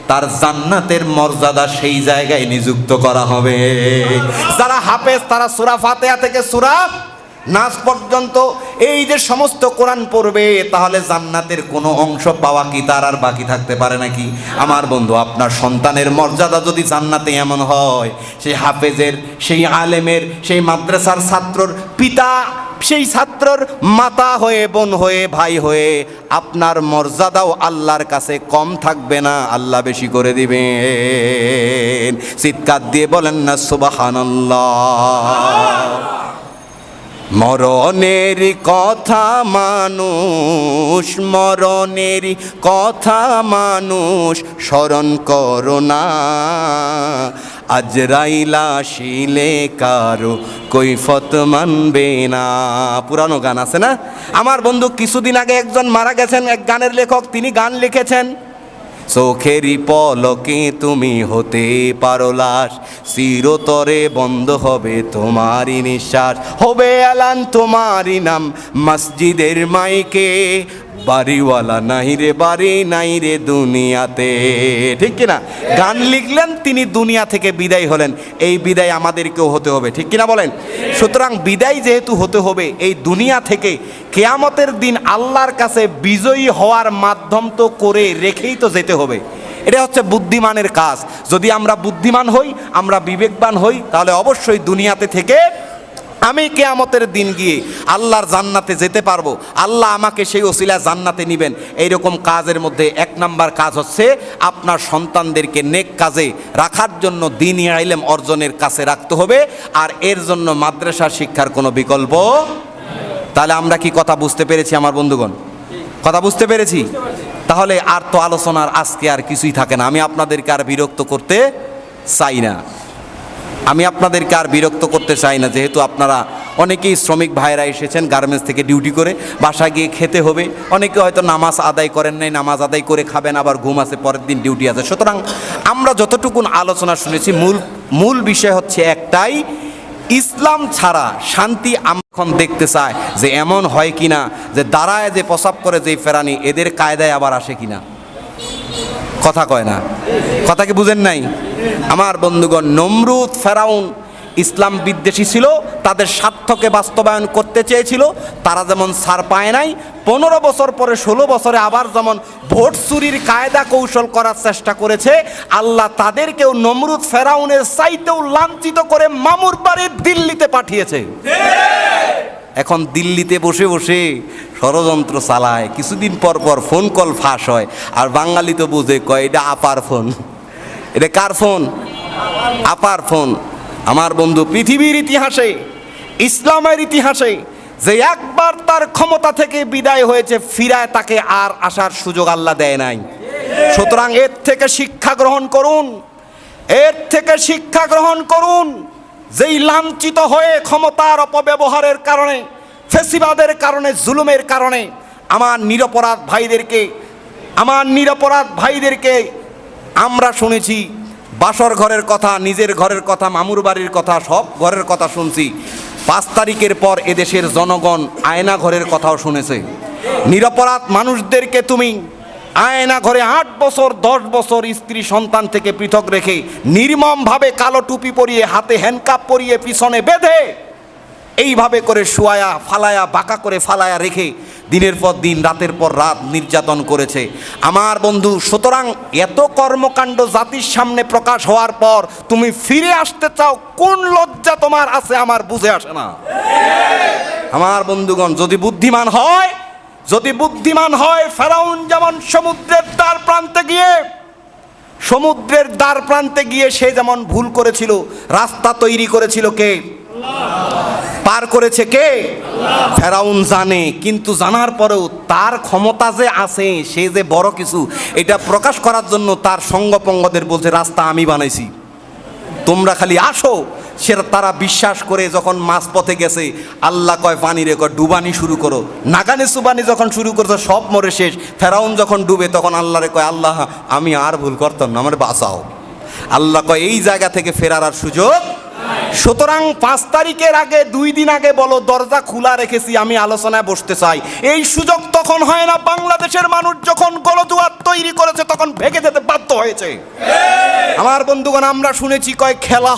তার জান্নাতের মর্যাদা সেই জায়গায় নিযুক্ত করা হবে। যারা হাফেজ, তারা সূরা ফাতিহা থেকে সূরা নাস পর্যন্ত এই যে সমস্ত কোরআন পড়বে, তাহলে জান্নাতের কোনো অংশ পাওয়া কি তার আর বাকি থাকতে পারে নাকি? আমার বন্ধু, আপনার সন্তানের মর্যাদা যদি জান্নাতে এমন হয়, সেই হাফেজের, সেই আলেমের, সেই মাদ্রাসার ছাত্রর পিতা, সেই ছাত্রর মাতা হয়ে, বোন হয়ে, ভাই হয়ে, আপনার মর্যাদাও আল্লাহর কাছে কম থাকবে না, আল্লাহ বেশি করে দিবেন। চিৎকার দিয়ে বলেন না সুবহানাল্লাহ। মরণের কথা মানুষ স্মরণ করো না, আজরাইল আসিলে কারো কৈফত মানবে না। পুরানো গান আছে না? আমার বন্ধু, কিছুদিন আগে একজন মারা গেছেন, এক গানের লেখক, তিনি গান লিখেছেন, চোখেরই পলকে তুমি হতে পারো লাশ, চিরতরে বন্ধ হবে তোমারই নিঃশ্বাস, হবে এলান তোমারই নাম মসজিদের মাইকে, বাড়িওয়ালা নাই রে বাড়ি নাই রে দুনিয়াতে। ঠিক কিনা? গান লিখলেন, তিনি দুনিয়া থেকে বিদায় হলেন, এই বিদায় আমাদেরকেও হতে হবে। ঠিক কিনা বলেন? সুতরাং বিদায় যেহেতু হতে হবে এই দুনিয়া থেকে, কিয়ামতের দিন আল্লাহর কাছে বিজয়ী হওয়ার মাধ্যম তো করে রেখেই তো যেতে হবে। এটা হচ্ছে বুদ্ধিমানের কাজ। যদি আমরা বুদ্ধিমান হই, আমরা বিবেকবান হই, তাহলে অবশ্যই দুনিয়াতে থেকে আমি কিয়ামতের দিন গিয়ে আল্লাহর জান্নাতে যেতে পারবো, আল্লাহ আমাকে সেই ওসিলা জান্নাতে নেবেন। এইরকম কাজের মধ্যে এক নাম্বার কাজ হচ্ছে আপনার সন্তানদেরকে নেক কাজে রাখার জন্য দ্বীনি ইলম অর্জনের কাছে রাখতে হবে, আর এর জন্য মাদ্রাসা শিক্ষার কোনো বিকল্প। তাহলে আমরা কি কথা বুঝতে পেরেছি আমার বন্ধুগণ? কথা বুঝতে পেরেছি? তাহলে আর তো আলোচনার আজকে আর কিছুই থাকে না। আমি আপনাদেরকে আর বিরক্ত করতে চাই না, আমি আপনাদেরকে আর বিরক্ত করতে চাই না, যেহেতু আপনারা অনেকেই শ্রমিক ভাইরা এসেছেন গার্মেন্টস থেকে ডিউটি করে, বাসায় গিয়ে খেতে হবে। অনেকে হয়তো নামাজ আদায় করেন নাই, নামাজ আদায় করে খাবেন, আবার ঘুম আছে, পরের দিন ডিউটি আছে। সুতরাং আমরা যতটুকুন আলোচনা শুনেছি, মূল বিষয় হচ্ছে একটাই, ইসলাম ছাড়া শান্তি আমরা এখন দেখতে চাই যে এমন হয় কিনা যে দাঁড়ায় যে প্রসাব করে যে ফেরানি, এদের কায়দায় আবার আসে কিনা। কথা কয় না? কথা কি বুঝেন নাই? আমার বন্ধুগণ, নমরুদ ফেরাউন ইসলাম বিদ্বেষী ছিল, তাদের স্বার্থকে বাস্তবায়ন করতে চেয়েছিল, তারা যেমন ছাড় পায় নাই, 15 বছর পরে 16 বছরে আবার যেমন ভোট চুরির কায়দা কৌশল করার চেষ্টা করেছে, আল্লাহ তাদেরকেও নমরুদ ফেরাউনের চাইতেও লাঞ্ছিত করে মামুর বাড়ির দিল্লিতে পাঠিয়েছে। এখন দিল্লিতে বসে বসে ষড়যন্ত্র চালায়, কিছুদিন পর পর ফোন কল ফাঁস হয়, আর বাঙালি তো বুঝে, কয় এটা আপার ফোন। এটা কার ফোন? আপার ফোন। আমার বন্ধু, পৃথিবীর ইতিহাসে, ইসলামের ইতিহাসে যে একবার তার ক্ষমতা থেকে বিদায় হয়েছে, ফিরায় তাকে আর আসার সুযোগ আল্লাহ দেয় নাই। সুতরাং এর থেকে শিক্ষা গ্রহণ করুন, এর থেকে শিক্ষা গ্রহণ করুন। যেই লাঞ্ছিত হয়ে ক্ষমতার অপব্যবহারের কারণে, ফেসিবাদের কারণে, জুলুমের কারণে আমার নিরপরাধ ভাইদেরকে আমরা শুনেছি বাসর ঘরের কথা, নিজের ঘরের কথা, মামুর বাড়ির কথা, সব ঘরের কথা শুনছি। 5 তারিখের পর এদেশের জনগণ আয়না ঘরের কথাও শুনেছে। নিরপরাধ মানুষদেরকে তুমি আয়না ঘরে 8 বছর 10 বছর স্ত্রী সন্তান থেকে পৃথক রেখে, নির্মমভাবে কালো টুপি পরিয়ে, হাতে হ্যান্ডকাপ পরিয়ে, পিছনে বেঁধে এইভাবে করে শুয়ায়া ফালায়া, বাঁকা করে ফালায়া রেখে দিনের পর দিন, রাতের পর রাত নির্যাতন করেছে আমার বন্ধু। সুতরাং এত কর্মকাণ্ড জাতির সামনে প্রকাশ হওয়ার পর তুমি ফিরে আসতে চাও, কোন লজ্জা তোমার আছে আমার বুঝে আসে না। আমার বন্ধুগণ, যদি বুদ্ধিমান হয় ফেরাউন যেমন সমুদ্রের দ্বার প্রান্তে গিয়ে সে যেমন ভুল করেছিল, রাস্তা তৈরি করেছিল কে? পার করেছে কে? ফেরাউন জানে, কিন্তু জানার পরেও তার ক্ষমতা যে আছে, সে যে বড় কিছু, এটা প্রকাশ করার জন্য তার সঙ্গপঙ্গদের বলছে, রাস্তা আমি বানাইছি, তোমরা খালি আসো। তারা বিশ্বাস করে যখন মাঝপথে গেছে, আল্লাহ কয় পানি রে, কয় ডুবানি শুরু করো। নাগানি সুবানি যখন শুরু করছে, সব মরে শেষ। ফেরাউন যখন ডুবে, তখন আল্লাহ রে কয়, আল্লাহ আমি আর ভুল করতাম না, আমার বাঁচাও। আল্লাহ কয় এই জায়গা থেকে ফেরার আর সুযোগ। সুতরাং 5 তারিখের আগে 2 দিন আগে বলো, দরজা খোলা রেখেছি, আমি আলোচনায় বসতে চাই। এই সুযোগ তখন হয় না। বাংলাদেশের মানুষ যখন গলদুয়ার তৈরি করেছে, তখন ভেঙে যেতে বাধ্য হয়েছে। আমার বন্ধুগণ, আমরা শুনেছি কয় খেলা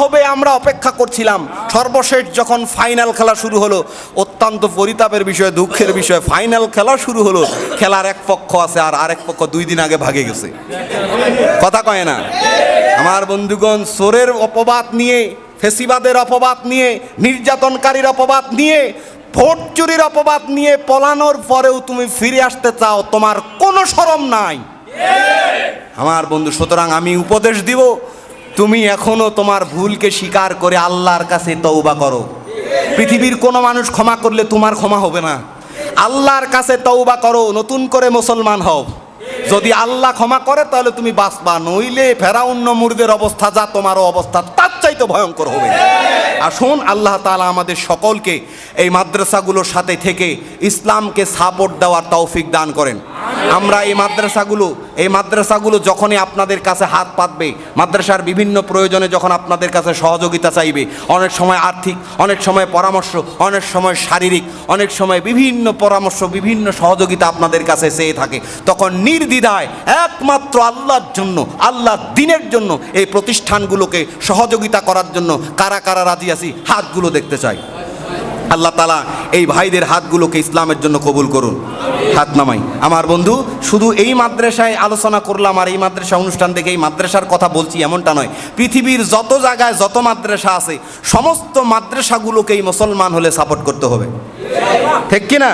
হবে, আমরা অপেক্ষা করছিলাম। সর্বশেষ যখন ফাইনাল খেলা শুরু হলো, অত্যন্ত পরিতাপের বিষয়, দুঃখের বিষয়, ফাইনাল খেলা শুরু হলো, খেলার এক পক্ষ আছে আর আরেক পক্ষ 2 দিন আগে ভাগে গেছে। কথা কয় না? আমার বন্ধুগণ, চোরের অপবাদ নিয়ে, ফেসিবাদের অপবাদ নিয়ে, নির্যাতনকারীর অপবাদ নিয়ে, ভোট চুরির অপবাদ নিয়ে পলানোর পরেও তুমি ফিরে আসতে চাও, তোমার কোনো শরম নাই। আমার বন্ধু, সুতরাং আমি উপদেশ দিব, তুমি এখনো তোমার ভুলকে স্বীকার করে আল্লাহর কাছে তওবা করো। পৃথিবীর কোনো মানুষ ক্ষমা করলে তোমার ক্ষমা হবে না। আল্লাহর কাছে তওবা করো, নতুন করে মুসলমান হও। যদি আল্লাহ ক্ষমা করে তাহলে তুমি বাঁচবা, নইলে ফেরাউন নমরুদের অবস্থা যা, তোমারও অবস্থা তার চাইতে ভয়ঙ্কর হবে। আসুন আল্লাহ তাআলা আমাদের সকলকে এই মাদ্রাসাগুলোর সাথে থেকে ইসলামকে সাপোর্ট দেওয়ার তৌফিক দান করেন। আমরা এই মাদ্রাসাগুলো যখনই আপনাদের কাছে হাত পাতবে, মাদ্রাসার বিভিন্ন প্রয়োজনে যখন আপনাদের কাছে সহযোগিতা চাইবে, অনেক সময় আর্থিক, অনেক সময় পরামর্শ, অনেক সময় শারীরিক, অনেক সময় বিভিন্ন পরামর্শ, বিভিন্ন সহযোগিতা আপনাদের কাছে চেয়ে থাকে, তখন নির্দ্বিধায় একমাত্র আল্লাহর জন্য, আল্লাহর দ্বীনের জন্য এই প্রতিষ্ঠানগুলোকে সহযোগিতা করার জন্য কারা কারা রাজি আছি হাতগুলো দেখতে চাই। আল্লাহ তাআলা এই ভাইদের হাতগুলোকে ইসলামের জন্য কবুল করুন। হাত নামাই। আমার বন্ধু, শুধু এই মাদ্রাসায় আলোচনা করলাম আর এই মাদ্রাসা অনুষ্ঠান থেকে এই মাদ্রাসার কথা বলছি এমনটা নয়। পৃথিবীর যত জায়গায় যত মাদ্রাসা আছে সমস্ত মাদ্রাসাগুলোকেই মুসলমান হলে সাপোর্ট করতে হবে, ঠিক কি না?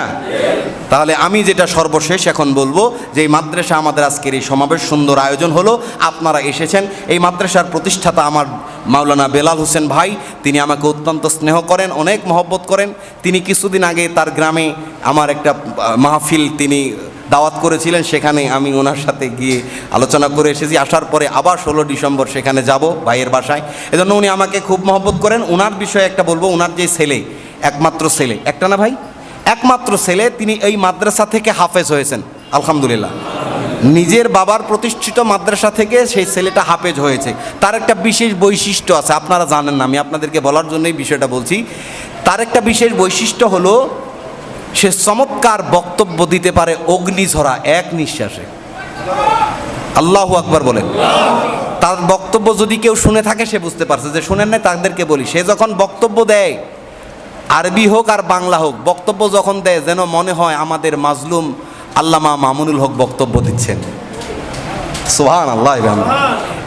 তাহলে আমি যেটা সর্বশেষ এখন বলবো যে এই মাদ্রাসা আমাদের আজকের এই সমাবেশ সুন্দর আয়োজন হলো, আপনারা এসেছেন। এই মাদ্রাসার প্রতিষ্ঠাতা আমার মাওলানা বেলাল হোসেন ভাই, তিনি আমাকে অত্যন্ত স্নেহ করেন, অনেক মহব্বত করেন। তিনি কিছুদিন আগে তার গ্রামে আমার একটা মাহফিল তিনি দাওয়াত করেছিলেন, সেখানে আমি ওনার সাথে গিয়ে আলোচনা করে এসেছি। আসার পরে আবার 16 ডিসেম্বর সেখানে যাব ভাইয়ের বাসায়, এজন্য উনি আমাকে খুব মহব্বত করেন। ওনার বিষয়ে একটা বলবো, ওনার যে ছেলে, একমাত্র ছেলে, একটা না ভাই, একমাত্র ছেলে, তিনি এই মাদ্রাসা থেকে হাফেজ হয়েছেন আলহামদুলিল্লাহ। নিজের বাবার প্রতিষ্ঠিত মাদ্রাসা থেকে সেই ছেলেটা হাফেজ হয়েছে। তার একটা বিশেষ বৈশিষ্ট্য আছে, আপনারা জানেন না, আমি আপনাদেরকে বলার জন্যই বিষয়টা বলছি। তার একটা বিশেষ বৈশিষ্ট্য হলো সে চমৎকার বক্তব্য দিতে পারে অগ্নিঝরা এক নিঃশ্বাসে। আল্লাহু আকবার বলেন। তার বক্তব্য যদি কেউ শুনে থাকে সে বুঝতে পারছে, যে শুনেন না তাদেরকে বলি, সে যখন বক্তব্য দেয়, আরবি হোক আর বাংলা হোক, বক্তব্য যখন দেয় যেন মনে হয় আমাদের মাজলুম আল্লামা মামুনুল হক বক্তব্য দিচ্ছেন। সুবহানাল্লাহ।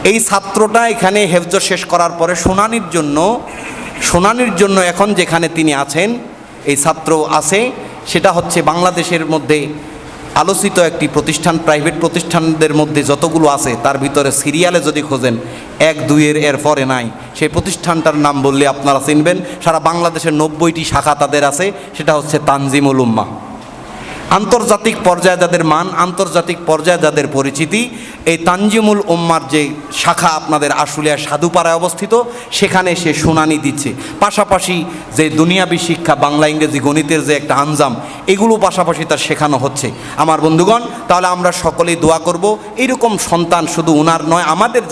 এই ছাত্রটা এখানে হেফজ শেষ করার পরে শুনানির জন্য এখন যেখানে তিনি আছেন, এই ছাত্র আছে, সেটা হচ্ছে বাংলাদেশের মধ্যে আলোচিত একটি প্রতিষ্ঠান, প্রাইভেট প্রতিষ্ঠানদের মধ্যে যতগুলো আছে তার ভিতরে সিরিয়ালে যদি খোঁজেন 1-2 এর পরে নাই। সেই প্রতিষ্ঠানটার নাম বললে আপনারা চিনবেন। সারা বাংলাদেশের 90টি শাখা তাদের আছে, সেটা হচ্ছে তানজিমুল উম্মাহ। আন্তর্জাতিক পর্যায়ে যাদের মান, আন্তর্জাতিক পর্যায়ে যাদের পরিচিতি, এই তানজিমুল উম্মার যে শাখা আপনাদের আশুলিয়া সাধুপাড়ায় অবস্থিত, সেখানে সে শুনানি দিচ্ছে। পাশাপাশি যে দুনিয়াবী শিক্ষা, বাংলা ইংরেজি গণিতের যে একটা আঞ্জাম, এগুলো পাশাপাশি তার শেখানো হচ্ছে। আমার বন্ধুগণ, তাহলে আমরা সকলেই দোয়া করব এরকম সন্তান শুধু উনার নয়, আমাদের